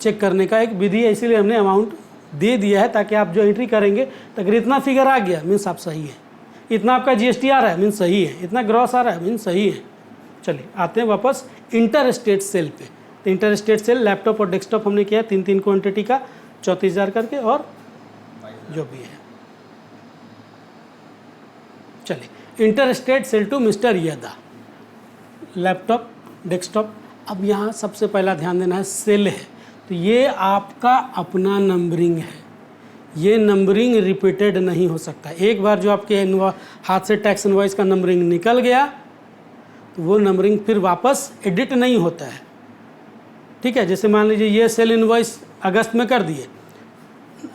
चेक करने का एक विधि है, इसीलिए हमने अमाउंट दे दिया है ताकि आप जो एंट्री करेंगे तो अगर इतना फिगर आ गया मीन्स आप सही है, इतना आपका GST आ रहा है मीन्स सही है, इतना ग्रॉस आ रहा है मीन्स सही है। चलिए आते हैं वापस इंटर स्टेट सेल पे। तो इंटर स्टेट सेल लैपटॉप और डेस्कटॉप हमने किया 3 क्वांटिटी का 34,000 करके और जो भी है। चलिए, inter state sale to mister Yada, laptop desktop. अब यहाँ सबसे पहला ध्यान देना है सेल है तो ये आपका अपना नंबरिंग है, ये नंबरिंग रिपीटेड नहीं हो सकता। एक बार जो आपके हाथ से टैक्स इनवॉइस का नंबरिंग निकल गया तो वो नंबरिंग फिर वापस एडिट नहीं होता है। ठीक है, जैसे मान लीजिए ये सेल इनवॉइस अगस्त में कर दिए,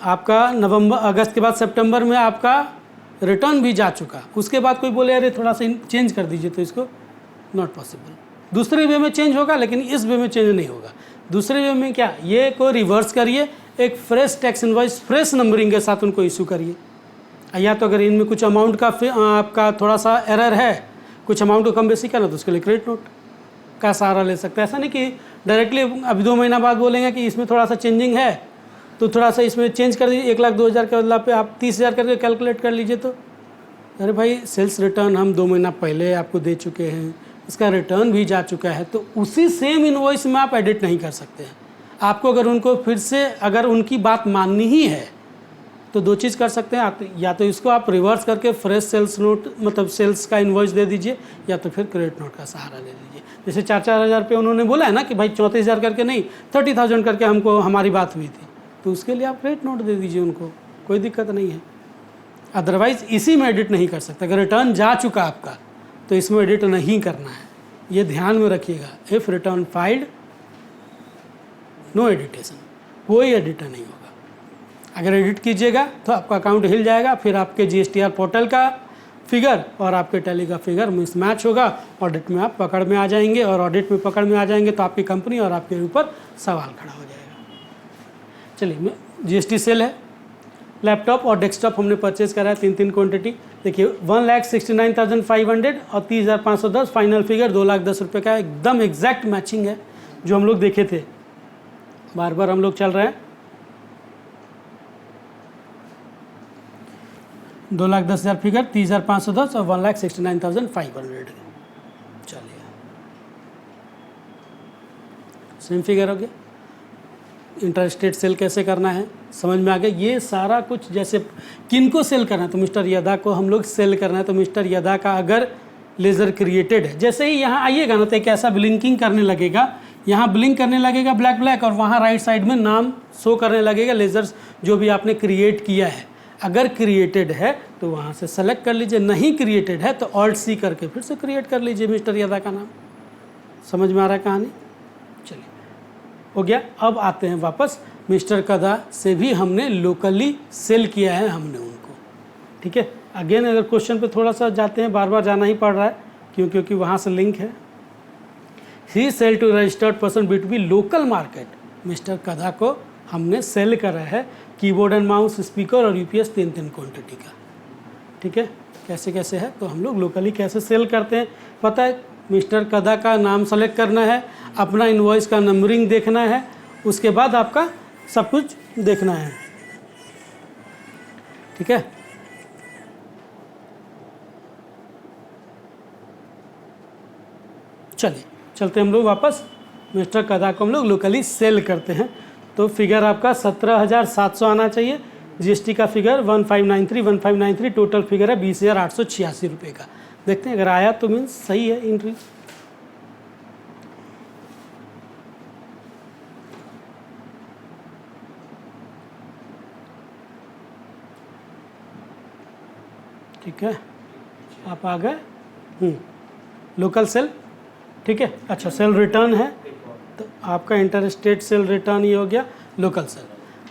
आपका नवंबर अगस्त के बाद सितंबर में आपका रिटर्न भी जा चुका, उसके बाद कोई बोले अरे थोड़ा सा चेंज कर दीजिए, तो इसको नॉट पॉसिबल। दूसरे वे में चेंज होगा लेकिन इस वे में चेंज नहीं होगा। दूसरे वे में क्या, ये को रिवर्स करिए, एक fresh tax invoice fresh numbering के साथ उनको इशू करिए। या तो अगर इनमें कुछ अमाउंट का आपका थोड़ा सा एरर है, कुछ अमाउंट को कम बेसी करना, तो उसके लिए क्रेडिट नोट का सहारा ले सकते हैं। ऐसा नहीं कि डायरेक्टली अभी 2 महीना बाद बोलेंगे कि इसमें थोड़ा सा चेंजिंग है तो थोड़ा सा इसमें चेंज कर दीजिए, 1,02,000 के बदला पे आप 30,000 करके कैलकुलेट कर लीजिए। तो अरे भाई सेल्स रिटर्न हम 2 महीना पहले आपको दे चुके हैं, इसका रिटर्न भी जा चुका है, तो उसी सेम इनवॉइस में आप एडिट नहीं कर सकते हैं। आपको अगर उनको फिर से अगर उनकी बात माननी ही है तो 2 चीज़ कर सकते हैं, या तो इसको आप रिवर्स करके फ्रेश सेल्स नोट मतलब सेल्स का इनवॉइस दे दीजिए, या तो फिर क्रेडिट नोट का सहारा ले लीजिए। जैसे 4,000 रुपये उन्होंने बोला है ना कि भाई 34,000 करके नहीं 30,000 करके हमको हमारी बात हुई थी, तो उसके लिए आप क्रेडिट नोट दे दीजिए उनको, कोई दिक्कत नहीं है। अदरवाइज़ इसी में एडिट नहीं कर सकते। अगर रिटर्न जा चुका आपका तो इसमें एडिट नहीं करना है, ये ध्यान में रखिएगा। इफ़ रिटर्न फाइल्ड नो एडिटेशन, कोई एडिटर नहीं होगा। अगर एडिट कीजिएगा तो आपका अकाउंट हिल जाएगा, फिर आपके GSTR पोर्टल का फिगर और आपके टैली का फिगर मिसमैच होगा, ऑडिट में आप पकड़ में आ जाएंगे, और ऑडिट में पकड़ में आ जाएंगे तो आपकी कंपनी और आपके ऊपर सवाल खड़ा हो जाएगा। चलिए, GST सेल है, लैपटॉप और डेस्कटॉप हमने परचेज करा है 3 क्वांटिटी। देखिए 1,69,500 और 30,510, फाइनल फिगर 2,10,000 रुपये का, एकदम एग्जैक्ट मैचिंग है जो हम लोग देखे थे। बार बार हम लोग चल रहे हैं 2,10,000 फिगर, 30,510 और 1,69,500। चलिए सेम फिगर हो गया। इंटर स्टेट सेल कैसे करना है समझ में आ गया। ये सारा कुछ जैसे किनको सेल करना है, तो मिस्टर यदा को हम लोग सेल करना है। तो मिस्टर यदा का अगर लेज़र क्रिएटेड है, जैसे ही यहाँ आइएगा ना तो एक ऐसा ब्लिंकिंग करने लगेगा, यहाँ ब्लिंक करने लगेगा ब्लैक ब्लैक, और वहाँ राइट साइड में नाम शो करने लगेगा लेज़र्स जो भी आपने क्रिएट किया है। अगर क्रिएटेड है तो वहाँ से सेलेक्ट कर लीजिए, नहीं क्रिएटेड है तो ऑल्ट C करके फिर से क्रिएट कर लीजिए मिस्टर यदा का नाम। समझ में आ रहा है कहानी? चलिए हो गया। अब आते हैं वापस मिस्टर कदा से भी हमने लोकली सेल किया है हमने उनको, ठीक है। अगेन अगर क्वेश्चन पे थोड़ा सा जाते हैं, बार बार जाना ही पड़ रहा है क्योंकि वहाँ से लिंक है। He sale to registered person B2B local market, mister Kada को हमने सेल करा है कीबोर्ड एंड माउस, स्पीकर और UPS 3 क्वांटिटी का, ठीक है। कैसे कैसे है तो हम लोग लोकली कैसे सेल करते हैं पता है। मिस्टर कदा का नाम सेलेक्ट करना है, अपना इनवॉइस का नंबरिंग देखना है, उसके बाद आपका सब कुछ देखना है, ठीक है। चलिए चलते हम लोग वापस। मिस्टर कदा को हम लोग लोकली सेल करते हैं तो फिगर आपका 17,700 आना चाहिए। GST का फिगर 1593 टोटल फिगर है 20,886 रुपये का। देखते हैं अगर आया तो मीन्स सही है एंट्री। ठीक है, आप आ गए। लोकल सेल, ठीक है। अच्छा, सेल रिटर्न है तो आपका इंटर स्टेट सेल रिटर्न ये हो गया लोकल सेल।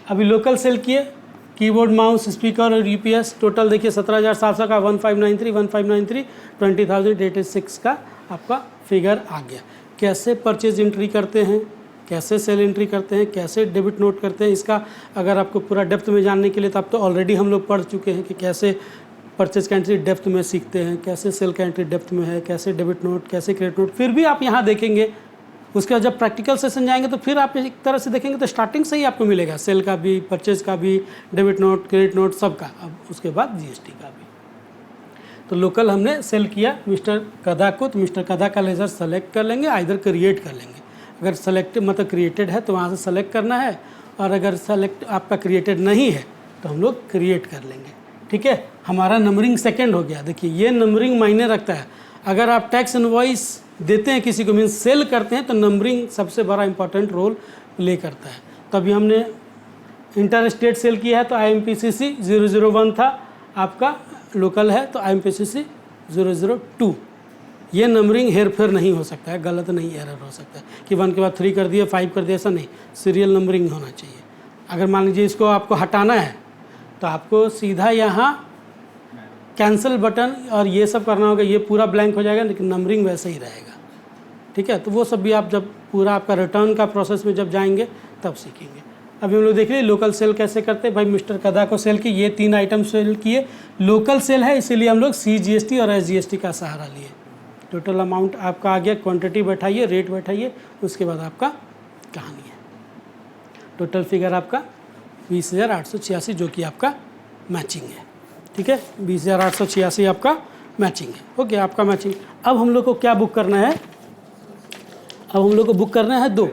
अभी लोकल सेल किए, कीबोर्ड माउस स्पीकर और UPS टोटल देखिए 17,700 का 1593 20,086 का आपका फिगर आ गया। कैसे परचेज एंट्री करते हैं, कैसे सेल एंट्री करते हैं, कैसे डेबिट नोट करते हैं, इसका अगर आपको पूरा डेप्थ में जानने के लिए तो आप तो ऑलरेडी हम लोग पढ़ चुके हैं कि कैसे परचेज का एंट्री डेप्थ में सीखते हैं, कैसे सेल का एंट्री डेप्थ में है, कैसे डेबिट नोट, कैसे क्रेडिट नोट। फिर भी आप यहाँ देखेंगे, उसके बाद जब प्रैक्टिकल सेशन जाएंगे तो फिर आप एक तरह से देखेंगे तो स्टार्टिंग से ही आपको मिलेगा सेल का भी, परचेज का भी, डेबिट नोट, क्रेडिट नोट सब का, अब उसके बाद GST का भी। तो लोकल हमने सेल किया मिस्टर कदा को, तो मिस्टर कदा का लेजर सेलेक्ट कर लेंगे, आइदर क्रिएट कर लेंगे। अगर सेलेक्ट मतलब क्रिएटेड है तो वहाँ से सेलेक्ट करना है, और अगर सेलेक्ट आपका क्रिएटेड नहीं है तो हम लोग क्रिएट कर लेंगे, ठीक है। हमारा नंबरिंग सेकेंड हो गया। देखिए ये नंबरिंग मायने रखता है। अगर आप टैक्स इनवॉइस देते हैं किसी को, मीन्स सेल करते हैं, तो नंबरिंग सबसे बड़ा इंपॉर्टेंट रोल प्ले करता है। तभी हमने इंटर स्टेट सेल किया है तो IMPCC 001 था आपका, लोकल है तो IMPCC 002। ये नंबरिंग हेर फेर नहीं हो सकता है, गलत नहीं एरर हो सकता है कि 1 के बाद 3 कर दिया, 5 कर दिया, ऐसा नहीं। सीरियल नंबरिंग होना चाहिए। अगर मान लीजिए इसको आपको हटाना है तो आपको सीधा यहाँ कैंसिल बटन और ये सब करना होगा, ये पूरा ब्लैंक हो जाएगा, लेकिन नंबरिंग वैसे ही रहेगा, ठीक है। तो वो सब भी आप जब पूरा आपका रिटर्न का प्रोसेस में जब जाएंगे तब सीखेंगे। अभी हम लोग देख रहे लोकल सेल कैसे करते हैं। भाई मिस्टर कदा को सेल किए, ये 3 आइटम सेल किए, लोकल सेल है इसीलिए हम लोग CGST और SGST का सहारा लिए। टोटल अमाउंट आपका आ गया, क्वांटिटी बैठाइए, रेट बैठाइए, उसके बाद आपका कहानी है। टोटल फिगर आपका 20,886 जो कि आपका मैचिंग है, ठीक है। 20,886 आपका मैचिंग है, ओके। आपका मैचिंग। अब हम लोग को क्या बुक करना है, अब हम लोग को बुक करना है दो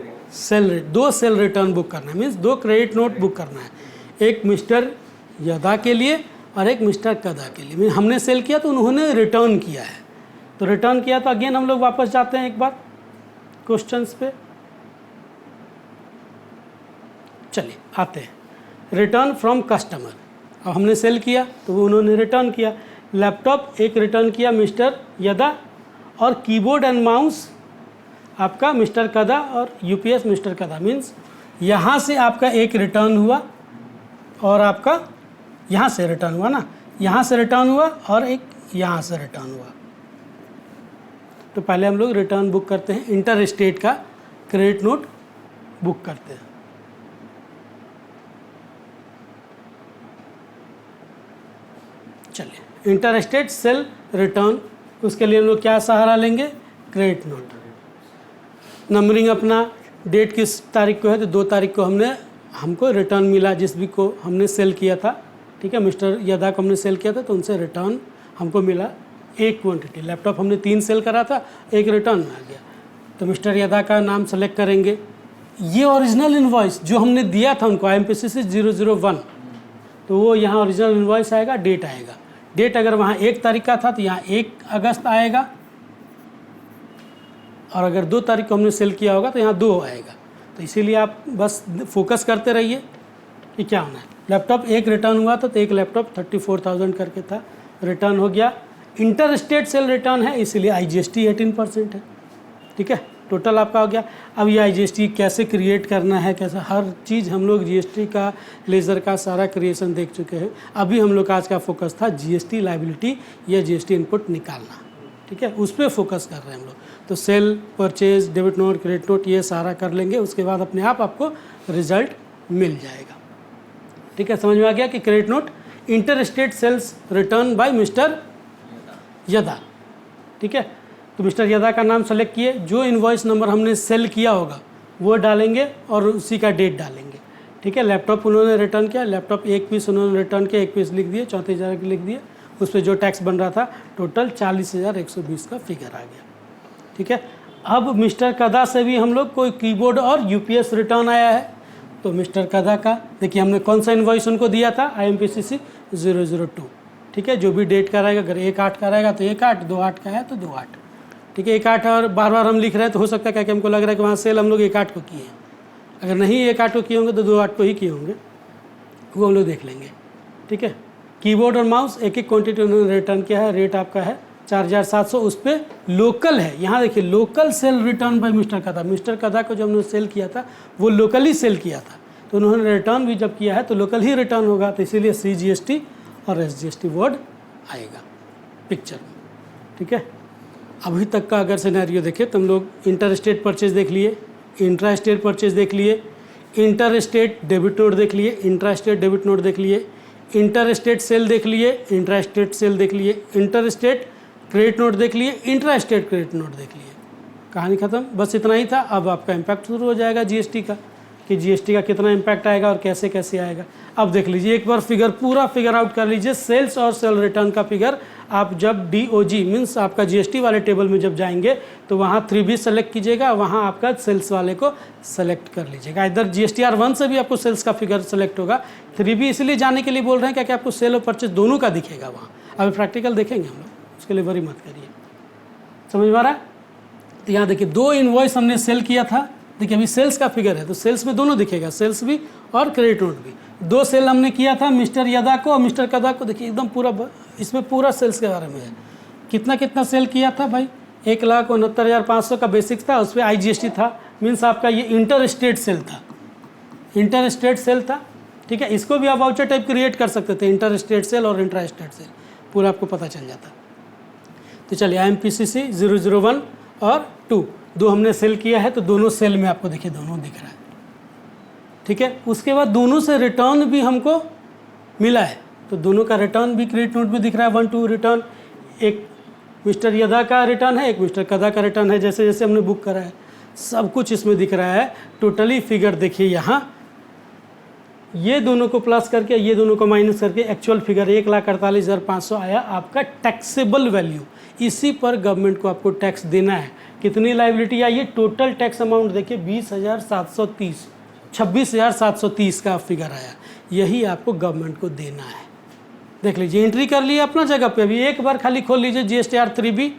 सेल रिटर्न बुक करना है, मीन्स 2 क्रेडिट नोट बुक करना है। एक मिस्टर यदा के लिए और एक मिस्टर कदा के लिए। मीन हमने सेल किया तो उन्होंने रिटर्न किया है, तो रिटर्न किया तो अगेन हम लोग वापस जाते हैं एक बार क्वेश्चंस पे। चलिए आते हैं, रिटर्न फ्रॉम कस्टमर। अब हमने सेल किया तो वो उन्होंने रिटर्न किया। लैपटॉप एक रिटर्न किया मिस्टर यदा, और कीबोर्ड एंड माउस आपका मिस्टर कदा, और UPS मिस्टर कदा। मीन्स यहाँ से आपका एक रिटर्न हुआ और आपका यहाँ से रिटर्न हुआ ना, यहाँ से रिटर्न हुआ और एक यहाँ से रिटर्न हुआ। तो पहले हम लोग रिटर्न बुक करते हैं, इंटर स्टेट का क्रेडिट नोट बुक करते हैं। चलिए इंटर स्टेट सेल रिटर्न, उसके लिए हम लोग क्या सहारा लेंगे, क्रेडिट नोट। नंबरिंग अपना डेट किस तारीख को है तो 2 तारीख को हमको रिटर्न मिला, जिस भी को हमने सेल किया था, ठीक है। मिस्टर यदा को हमने सेल किया था तो उनसे रिटर्न हमको मिला एक क्वांटिटी। लैपटॉप हमने 3 सेल करा था, एक रिटर्न में आ गया। तो मिस्टर यदा का नाम सेलेक्ट करेंगे। ये ओरिजिनल इनवॉइस जो हमने दिया था उनको IMPCC 001, तो वो यहाँ ओरिजिनल इनवॉइस आएगा, डेट आएगा। डेट अगर वहाँ 1 तारीख का था तो यहाँ 1 अगस्त आएगा, और अगर 2 तारीख को हमने सेल किया होगा तो यहाँ 2 आएगा। तो इसीलिए आप बस फोकस करते रहिए कि क्या होना है। लैपटॉप एक रिटर्न हुआ था तो एक लैपटॉप 34,000 करके था, रिटर्न हो गया। इंटर स्टेट सेल रिटर्न है इसीलिए IGST 18% है, ठीक है। टोटल आपका हो गया। अब ये IGST कैसे क्रिएट करना है, कैसे हर चीज़ हम लोग GST का, लेज़र का सारा क्रिएशन देख चुके हैं। अभी हम लोग का आज का फोकस था GST लाइबिलिटी या GST इनपुट निकालना, ठीक है, उस पर फोकस कर रहे हैं हम लोग। तो sale, purchase, debit note, credit note ये सारा कर लेंगे, उसके बाद अपने आप आपको रिजल्ट मिल जाएगा, ठीक है। समझ में आ गया कि credit note inter state sales return by mister Yada, ठीक है। तो मिस्टर यदा का नाम सेलेक्ट किए, जो इनवॉइस नंबर हमने सेल किया होगा वो डालेंगे और उसी का डेट डालेंगे, ठीक है। लैपटॉप उन्होंने रिटर्न किया, लैपटॉप 1 पीस उन्होंने रिटर्न किया, 1 पीस लिख दिए, 34,000 की लिख दिए, उस पर जो टैक्स बन रहा था टोटल 40,120 का फिगर आ गया, ठीक है। अब मिस्टर कदा से भी हम लोग कोई कीबोर्ड और UPS रिटर्न आया है, तो मिस्टर कदा का देखिए हमने कौन सा इनवॉइस उनको दिया था, IMPCC 002, ठीक है। जो भी डेट का रहेगा, अगर 1/8 का रहेगा तो 1/8, 2/8 का है तो 2/8, ठीक है। 1/8 और बार बार हम लिख रहे हैं तो हो सकता है क्या कि हमको लग रहा है कि वहाँ सेल हम लोग 1/8 को किए हैं, अगर नहीं 1/8 को किए होंगे तो 2/8 को ही किए होंगे, वो हम लोग देख लेंगे, ठीक है। कीबोर्ड और माउस एक एक क्वांटिटी उन्होंने रिटर्न किया है, रेट आपका है 4,700, उस पर लोकल है, यहाँ देखिए local sale return by mister Kada. Mister Kada को जब उन्होंने सेल किया था वो लोकली सेल किया था, तो उन्होंने रिटर्न भी जब किया है तो लोकल ही रिटर्न होगा, तो इसीलिए CGST और SGST वर्ड आएगा पिक्चर में, ठीक है। अभी तक का अगर सिनेरियो देखें तो हम लोग इंटर स्टेट परचेज देख लिए, इंट्रा स्टेट परचेज देख लिए, इंटर स्टेट डेबिट नोट देख लिए, इंट्रा स्टेट डेबिट नोट देख लिए, इंटर स्टेट सेल देख लिए, इंट्रा स्टेट सेल देख लिए, इंटर स्टेट क्रेडिट नोट देख लिए, इंट्रा स्टेट क्रेडिट नोट देख लिए, कहानी ख़त्म, बस इतना ही था। अब आपका इम्पैक्ट शुरू हो जाएगा GST का, कि GST का कितना इम्पैक्ट आएगा और कैसे कैसे आएगा। अब देख लीजिए एक बार फिगर पूरा फिगर आउट कर लीजिए, सेल्स और सेल रिटर्न का फिगर आप जब DOG मीन्स आपका GST वाले टेबल में जब जाएंगे तो वहाँ 3B सेलेक्ट कीजिएगा, वहाँ आपका सेल्स वाले को सेलेक्ट कर लीजिएगा। इधर GSTR 1 से भी आपको सेल्स का फिगर सेलेक्ट होगा, 3B इसलिए जाने के लिए बोल रहे हैं क्या आपको सेल और परचेज दोनों का दिखेगा वहाँ। अभी प्रैक्टिकल देखेंगे हम लोग, उसके लिए वरी मत करिए, समझ में आ रहा है। तो यहाँ देखिए 2 इनवॉइस हमने सेल किया था, देखिए अभी सेल्स का फिगर है तो सेल्स में दोनों दिखेगा, सेल्स भी और क्रेडिट नोट भी। 2 सेल हमने किया था मिस्टर यदा को और मिस्टर कदा को, देखिए एकदम पूरा इसमें पूरा सेल्स के बारे में है। कितना कितना सेल किया था भाई, 1,69,500 का बेसिक था, उस पर IGST था, मीन्स आपका ये इंटर स्टेट सेल था, इंटर स्टेट सेल था, ठीक है। इसको भी आप वाउचर टाइप क्रिएट कर सकते थे, इंटर स्टेट सेल और इंट्रा स्टेट सेल, पूरा आपको पता चल जाता। तो चलिए IMPCC 001 और 2 दो हमने सेल किया है, तो दोनों सेल में आपको देखिए दोनों दिख रहा है, ठीक है। उसके बाद दोनों से रिटर्न भी हमको मिला है, तो दोनों का रिटर्न भी क्रेडिट नोट भी दिख रहा है, 1-2 रिटर्न, एक मिस्टर यदा का रिटर्न है, एक मिस्टर कदा का रिटर्न है, जैसे जैसे हमने बुक करा है सब कुछ इसमें दिख रहा है। टोटली फिगर देखिए यहाँ, ये दोनों को प्लस करके ये दोनों को माइनस करके एक्चुअल फिगर 1,48,500 आया आपका टैक्सेबल वैल्यू। इसी पर गवर्नमेंट को आपको टैक्स देना है। कितनी लाइबिलिटी आई, ये टोटल टैक्स अमाउंट देखिए 20,730, 26,730 का फिगर आया, यही आपको गवर्नमेंट को देना है। देख लीजिए एंट्री कर लिए अपना जगह पे, अभी एक बार खाली खोल लीजिए GSTR 3B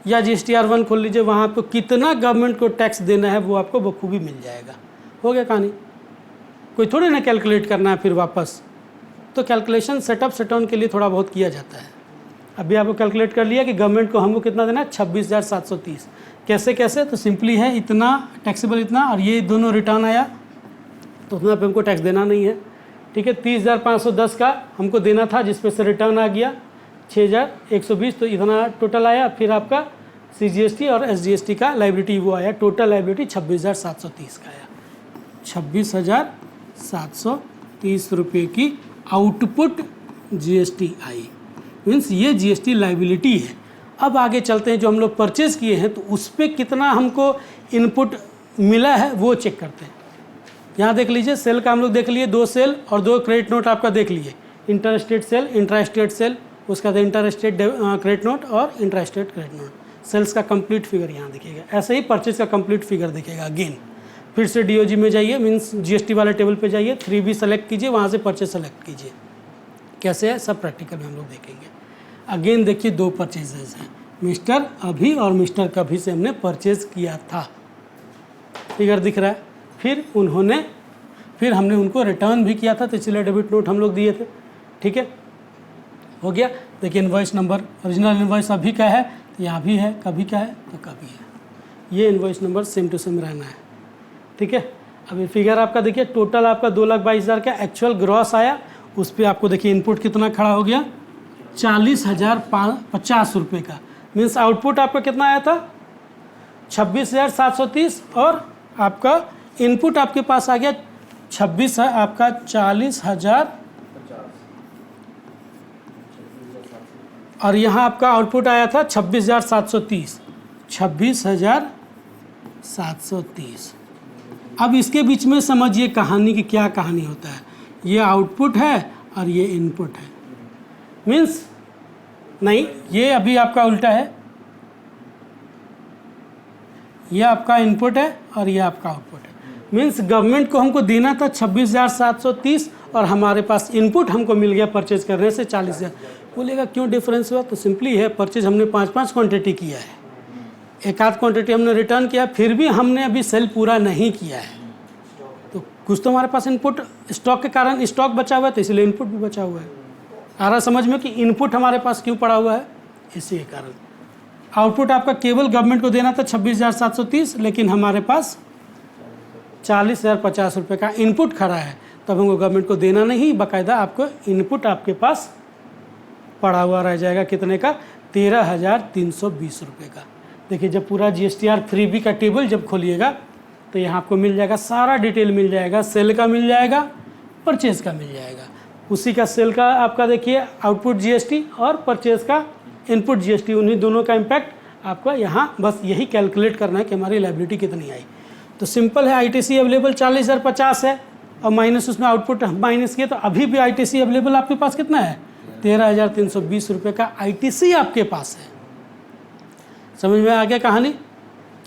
या GSTR 1 खोल लीजिए, वहाँ आपको कितना गवर्नमेंट को टैक्स देना है वो आपको बखूबी मिल जाएगा। हो गया कहानी, कोई थोड़ी ना कैलकुलेट करना है फिर वापस, तो कैलकुलेशन सेटअप सेटऑन के लिए थोड़ा बहुत किया जाता है। अभी आपको कैलकुलेट कर लिया कि गवर्नमेंट को हमको कितना देना है, 26,730। कैसे कैसे, तो सिंपली है इतना टैक्सेबल इतना, और ये दोनों रिटर्न आया तो उतना पे हमको टैक्स देना नहीं है, ठीक है। 30,510 का हमको देना था, जिसपे से रिटर्न आ गया 6,120, तो इतना टोटल आया। फिर आपका CGST और SGST का लाइबिलिटी वो आया, टोटल लाइबिलिटी 26,730 का आया। 26,730 रुपये की आउटपुट GST आई, मीन्स ये GST लाइबिलिटी है। अब आगे चलते हैं, जो हम लोग परचेज़ किए हैं तो उस पर कितना हमको इनपुट मिला है वो चेक करते हैं। यहाँ देख लीजिए सेल का हम लोग देख लिए, 2 सेल और 2 क्रेडिट नोट आपका देख लिए, inter state sale, intra state sale, उसका बाद इंटर स्टेट क्रेडिट नोट और intra state credit note. Sales का कंप्लीट फिगर यहाँ दिखेगा। ऐसे ही परचेज का कंप्लीट फिगर दिखेगा। अगेन फिर से DOG में जाइए, मीन्स GST वाले टेबल पे जाइए, 3B सेलेक्ट कीजिए, वहाँ से परचेज सेलेक्ट कीजिए। कैसे है सब प्रैक्टिकल में हम लोग देखेंगे। अगेन देखिए 2 परचेजेज हैं, मिस्टर अभी और मिस्टर कभी से हमने परचेज किया था, फिगर दिख रहा है। फिर हमने उनको रिटर्न भी किया था, तो इसलिए डेबिट नोट हम लोग दिए थे, ठीक है, हो गया। देखिए इनवॉइस नंबर, ओरिजिनल इनवॉइस अभी का है तो यहाँ भी है, कभी का है तो कभी है। ये invoice number same to same रहना है, ठीक है। अभी फिगर आपका देखिए, टोटल आपका 2,22,000 का एक्चुअल ग्रॉस आया, उस पर आपको देखिए इनपुट कितना खड़ा हो गया, 40,050 रुपये का। मीन्स आउटपुट आपका कितना आया था 26,730 और आपका इनपुट आपके पास आ गया 26 है आपका 40,000 और यहाँ आपका आउटपुट आया था 26,730, 26,730। अब इसके बीच में समझिए कहानी की क्या कहानी होता है। ये आउटपुट है और ये इनपुट है। मीन्स नहीं, ये अभी आपका उल्टा है, ये आपका इनपुट है और ये आपका आउटपुट है। मीन्स गवर्नमेंट को हमको देना था 26,730 और हमारे पास इनपुट हमको मिल गया परचेज करने से 40,000। बोलेगा क्यों डिफरेंस हुआ? तो सिंपली है, परचेज हमने 5-5 क्वांटिटी किया है, एक आध क्वांटिटी हमने रिटर्न किया, फिर भी हमने अभी सेल पूरा नहीं किया है। तो कुछ तो हमारे पास इनपुट स्टॉक के कारण स्टॉक बचा हुआ है, तो इसलिए इनपुट भी बचा हुआ है। आ रहा समझ में कि इनपुट हमारे पास क्यों पड़ा हुआ है? इसी के कारण। आउटपुट आपका केवल गवर्नमेंट को देना था 26,730, लेकिन हमारे पास 40,050 रुपये का इनपुट खड़ा है, तब हमको गवर्नमेंट को देना नहीं, बाकायदा आपको इनपुट आपके पास पड़ा हुआ रह जाएगा। कितने का? 13,320 रुपये का। देखिए जब पूरा GSTR 3B का टेबल जब खोलिएगा तो यहाँ आपको मिल जाएगा, सारा डिटेल मिल जाएगा, सेल का मिल जाएगा, परचेज का मिल जाएगा। उसी का सेल का आपका देखिए आउटपुट GST और परचेज का इनपुट GST, उन्हीं दोनों का इम्पैक्ट आपका यहाँ बस यही कैलकुलेट करना है कि हमारी लायबिलिटी कितनी आई। तो सिंपल है, ITC अवेलेबल 40,050 है और माइनस उसमें आउटपुट माइनस किया, तो अभी भी ITC अवेलेबल आपके पास कितना है? 13,320 रुपये का ITC आपके पास है। समझ में आ गया कहानी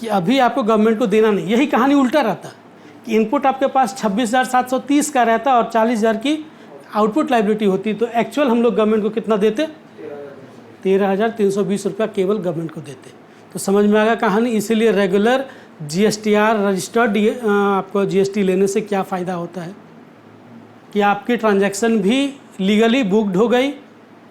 कि अभी आपको गवर्नमेंट को देना नहीं। यही कहानी उल्टा रहता कि इनपुट आपके पास 26,730 का रहता और 40,000 की आउटपुट लायबिलिटी होती, तो एक्चुअल हम लोग गवर्नमेंट को कितना देते? 13,320 रुपया केवल गवर्नमेंट को देते। तो समझ में आ गया कहानी। इसीलिए रेगुलर GSTR रजिस्टर्ड आपको GST लेने से क्या फ़ायदा होता है कि आपकी ट्रांजैक्शन भी लीगली बुक्ड हो गई।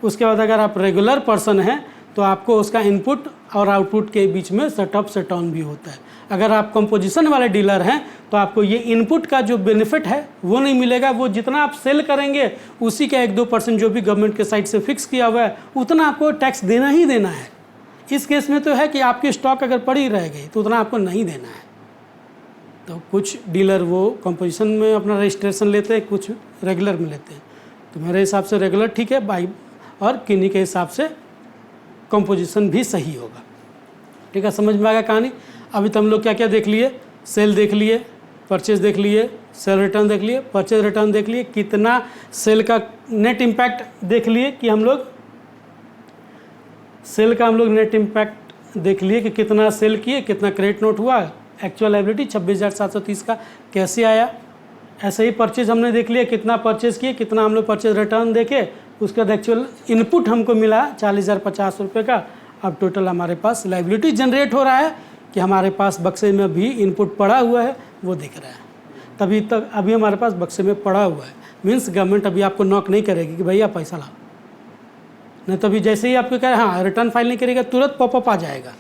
उसके बाद अगर आप रेगुलर पर्सन हैं तो आपको उसका इनपुट और आउटपुट के बीच में सेट अप सेट ऑन भी होता है। अगर आप कंपोजिशन वाले डीलर हैं तो आपको ये इनपुट का जो बेनिफिट है वो नहीं मिलेगा। वो जितना आप सेल करेंगे उसी का 1-2% जो भी गवर्नमेंट के साइड से फिक्स किया हुआ है उतना आपको टैक्स देना ही देना है। इस केस में तो है कि आपकी स्टॉक अगर पड़ी रह गई तो उतना आपको नहीं देना है। तो कुछ डीलर वो कंपोजिशन में अपना रजिस्ट्रेशन लेते हैं, कुछ रेगुलर में लेते हैं। तो मेरे हिसाब से रेगुलर ठीक है बाई, और किन्हीं के हिसाब से कंपोजिशन भी सही होगा। ठीक है, समझ में आ गया कहानी। अभी तो हम लोग क्या क्या देख लिए? सेल देख लिए, परचेज देख लिए, सेल रिटर्न देख लिए, परचेज रिटर्न देख लिए, कितना सेल का नेट इम्पैक्ट देख लिए कि हम लोग सेल का नेट इम्पैक्ट देख लिए कि कितना सेल किए, कितना क्रेडिट नोट हुआ, एक्चुअल लायबिलिटी 26,730 का कैसे आया। ऐसे ही परचेज हमने देख लिया, कितना परचेज किए, कितना हम लोग परचेज रिटर्न देखे, उसके बाद एक्चुअल इनपुट हमको मिला 40,050 रुपये का। अब टोटल हमारे पास लायबिलिटी जनरेट हो रहा है कि हमारे पास बक्से में भी इनपुट पड़ा हुआ है वो दिख रहा है। तभी तक अभी हमारे पास बक्से में पड़ा हुआ है, मीन्स गवर्नमेंट अभी आपको नॉक नहीं करेगी कि भैया पैसा लाओ। नहीं तो अभी जैसे ही आपको कहे हाँ रिटर्न फाइल नहीं करेगा, तुरंत पॉपअप आ जाएगा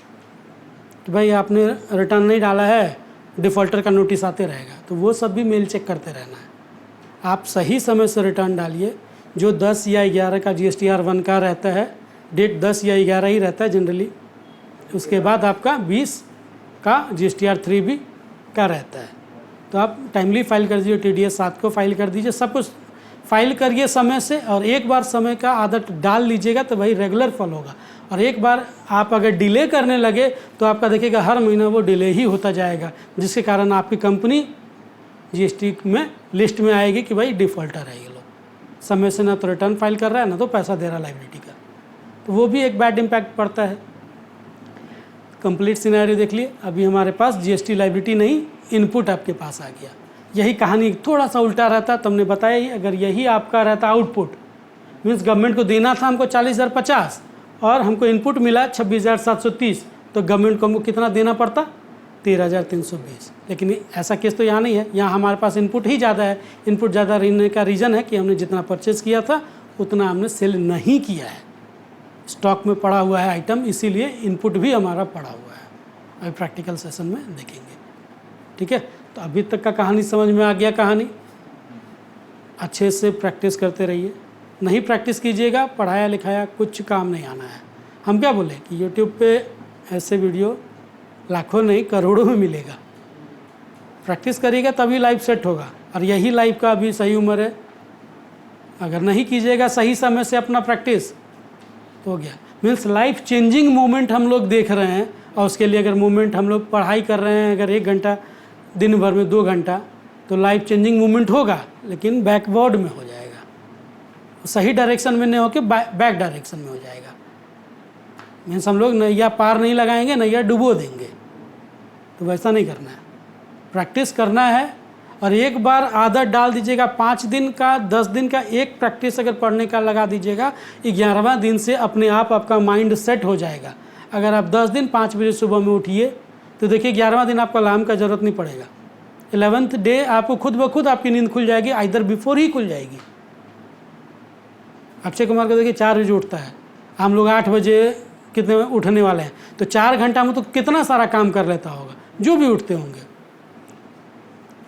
कि भाई आपने रिटर्न नहीं डाला है, डिफ़ॉल्टर का नोटिस आते रहेगा। तो वो सब भी मेल चेक करते रहना है। आप सही समय से रिटर्न डालिए। जो 10 या 11 का GSTR 1 का रहता है, डेट 10 या 11 ही रहता है जनरली। उसके बाद आपका 20 का GSTR 3B का रहता है। तो आप टाइमली फाइल कर दीजिए, TDS 7 को फाइल कर दीजिए, सब कुछ फाइल करिए समय से। और एक बार समय का आदत डाल लीजिएगा तो वही रेगुलर फॉल होगा। और एक बार आप अगर डिले करने लगे तो आपका देखिएगा हर महीना वो डिले ही होता जाएगा, जिसके कारण आपकी कंपनी GST में लिस्ट में आएगी कि भाई डिफ़ॉल्टर है ये लोग, समय से ना तो रिटर्न फाइल कर रहा है ना तो पैसा दे रहा है लायबिलिटी का। तो वो भी एक बैड इम्पैक्ट पड़ता है। कंप्लीट सिनेरियो देख लिए। अभी हमारे पास GST लायबिलिटी नहीं, इनपुट आपके पास आ गया। यही कहानी थोड़ा सा उल्टा रहता तो हमने बताया ही। अगर यही आपका रहता आउटपुट, मीन्स गवर्नमेंट को देना था हमको 40,050 और हमको इनपुट मिला 26,730, तो गवर्नमेंट को हमको कितना देना पड़ता? 13,320। लेकिन ऐसा केस तो यहाँ नहीं है। यहाँ हमारे पास इनपुट ही ज़्यादा है। इनपुट ज़्यादा रहने का रीज़न है कि हमने जितना परचेज़ किया था उतना हमने सेल नहीं किया है। स्टॉक में पड़ा हुआ है आइटम, इसीलिए इनपुट भी हमारा पड़ा हुआ है। अभी प्रैक्टिकल सेशन में देखेंगे। ठीक है, तो अभी तक का कहानी समझ में आ गया। कहानी अच्छे से प्रैक्टिस करते रहिए, नहीं प्रैक्टिस कीजिएगा पढ़ाया लिखाया कुछ काम नहीं आना है। हम क्या बोले कि यूट्यूब पे ऐसे वीडियो लाखों नहीं करोड़ों में मिलेगा। प्रैक्टिस करिएगा तभी लाइफ सेट होगा, और यही लाइफ का अभी सही उम्र है। अगर नहीं कीजिएगा सही समय से अपना प्रैक्टिस तो हो गया। मीन्स लाइफ चेंजिंग मोमेंट हम लोग देख रहे हैं, और उसके लिए अगर मोमेंट हम लोग पढ़ाई कर रहे हैं अगर 1 घंटा दिन भर में 2 घंटा, तो लाइफ चेंजिंग मोमेंट होगा, लेकिन बैकवर्ड में हो जाएगा। सही डायरेक्शन में नहीं होकर बैक डायरेक्शन में हो जाएगा। मीन्स हम लोग नैया पार नहीं लगाएंगे, नैया डुबो देंगे। तो वैसा नहीं करना है, प्रैक्टिस करना है। और एक बार आदत डाल दीजिएगा, 5 दिन का 10 दिन का एक प्रैक्टिस अगर पढ़ने का लगा दीजिएगा, 11वां दिन से अपने आप आपका माइंड सेट हो जाएगा। अगर आप 10 दिन 5 बजे सुबह में उठिए तो देखिए 11वां दिन आपको अलार्म का ज़रूरत नहीं पड़ेगा। 11th डे आपको खुद ब खुद आपकी नींद खुल जाएगी, आइदर बिफोर ही खुल जाएगी। अक्षय कुमार को देखिए 4 बजे उठता है, हम लोग 8 बजे कितने उठने वाले हैं, तो 4 घंटा में तो कितना सारा काम कर लेता होगा। जो भी उठते होंगे,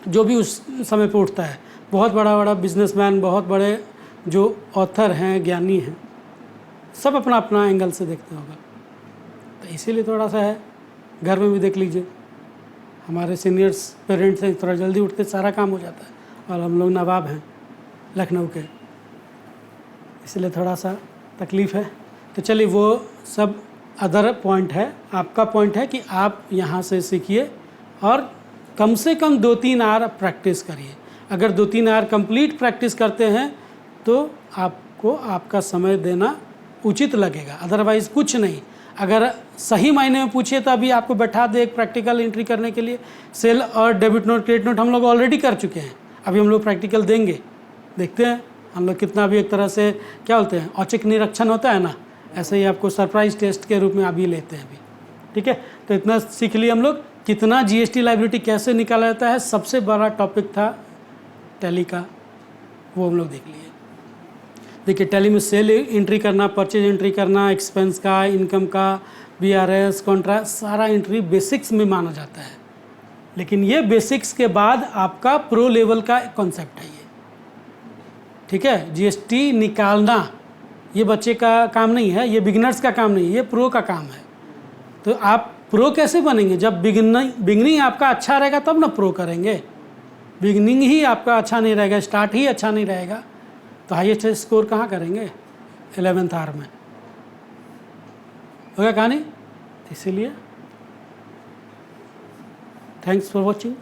जो भी उस समय पे उठता है, बहुत बड़ा बिजनेसमैन, बहुत बड़े जो ऑथर हैं, ज्ञानी हैं, सब अपना अपना एंगल से देखते होगा। तो इसीलिए थोड़ा सा है, घर में भी देख लीजिए, हमारे सीनियर्स पेरेंट्स हैं, थोड़ा जल्दी उठते सारा काम हो जाता है, और हम लोग नवाब हैं लखनऊ के, इसलिए थोड़ा सा तकलीफ़ है। तो चलिए वो सब अदर पॉइंट है। आपका पॉइंट है कि आप यहाँ से सीखिए और कम से कम 2-3 आवर प्रैक्टिस करिए। अगर 2-3 आवर कंप्लीट प्रैक्टिस करते हैं तो आपको आपका समय देना उचित लगेगा, अदरवाइज़ कुछ नहीं। अगर सही मायने में पूछिए तो अभी आपको बैठा दे एक प्रैक्टिकल एंट्री करने के लिए, सेल और डेबिट नोट क्रेडिट नोट हम लोग ऑलरेडी कर चुके हैं, अभी हम लोग प्रैक्टिकल देंगे। देखते हैं हम लोग कितना भी एक तरह से क्या बोलते हैं औचक निरीक्षण होता है ना, ऐसे ही आपको सरप्राइज टेस्ट के रूप में अभी लेते हैं अभी। ठीक है, तो इतना सीख लिए हम लोग। कितना जीएसटी लायबिलिटी कैसे निकाला जाता है, सबसे बड़ा टॉपिक था टैली का, वो हम लोग देख लिए। देखिए टैली में सेल एंट्री करना, परचेज एंट्री करना, एक्सपेंस का, इनकम का, बीआरएस, कॉन्ट्रा, सारा एंट्री बेसिक्स में माना जाता है। लेकिन ये बेसिक्स के बाद आपका प्रो लेवल का कॉन्सेप्ट है ये। ठीक है, जीएसटी निकालना ये बच्चे का काम नहीं है, ये बिगिनर्स का काम नहीं है, ये प्रो का काम है। तो आप प्रो कैसे बनेंगे? जब बिगनिंग आपका अच्छा रहेगा तब ना प्रो करेंगे। बिगनिंग ही आपका अच्छा नहीं रहेगा, स्टार्ट ही अच्छा नहीं रहेगा, तो हाईएस्ट स्कोर कहाँ करेंगे? 11th आवर में होगा कहानी। इसीलिए थैंक्स फॉर वॉचिंग।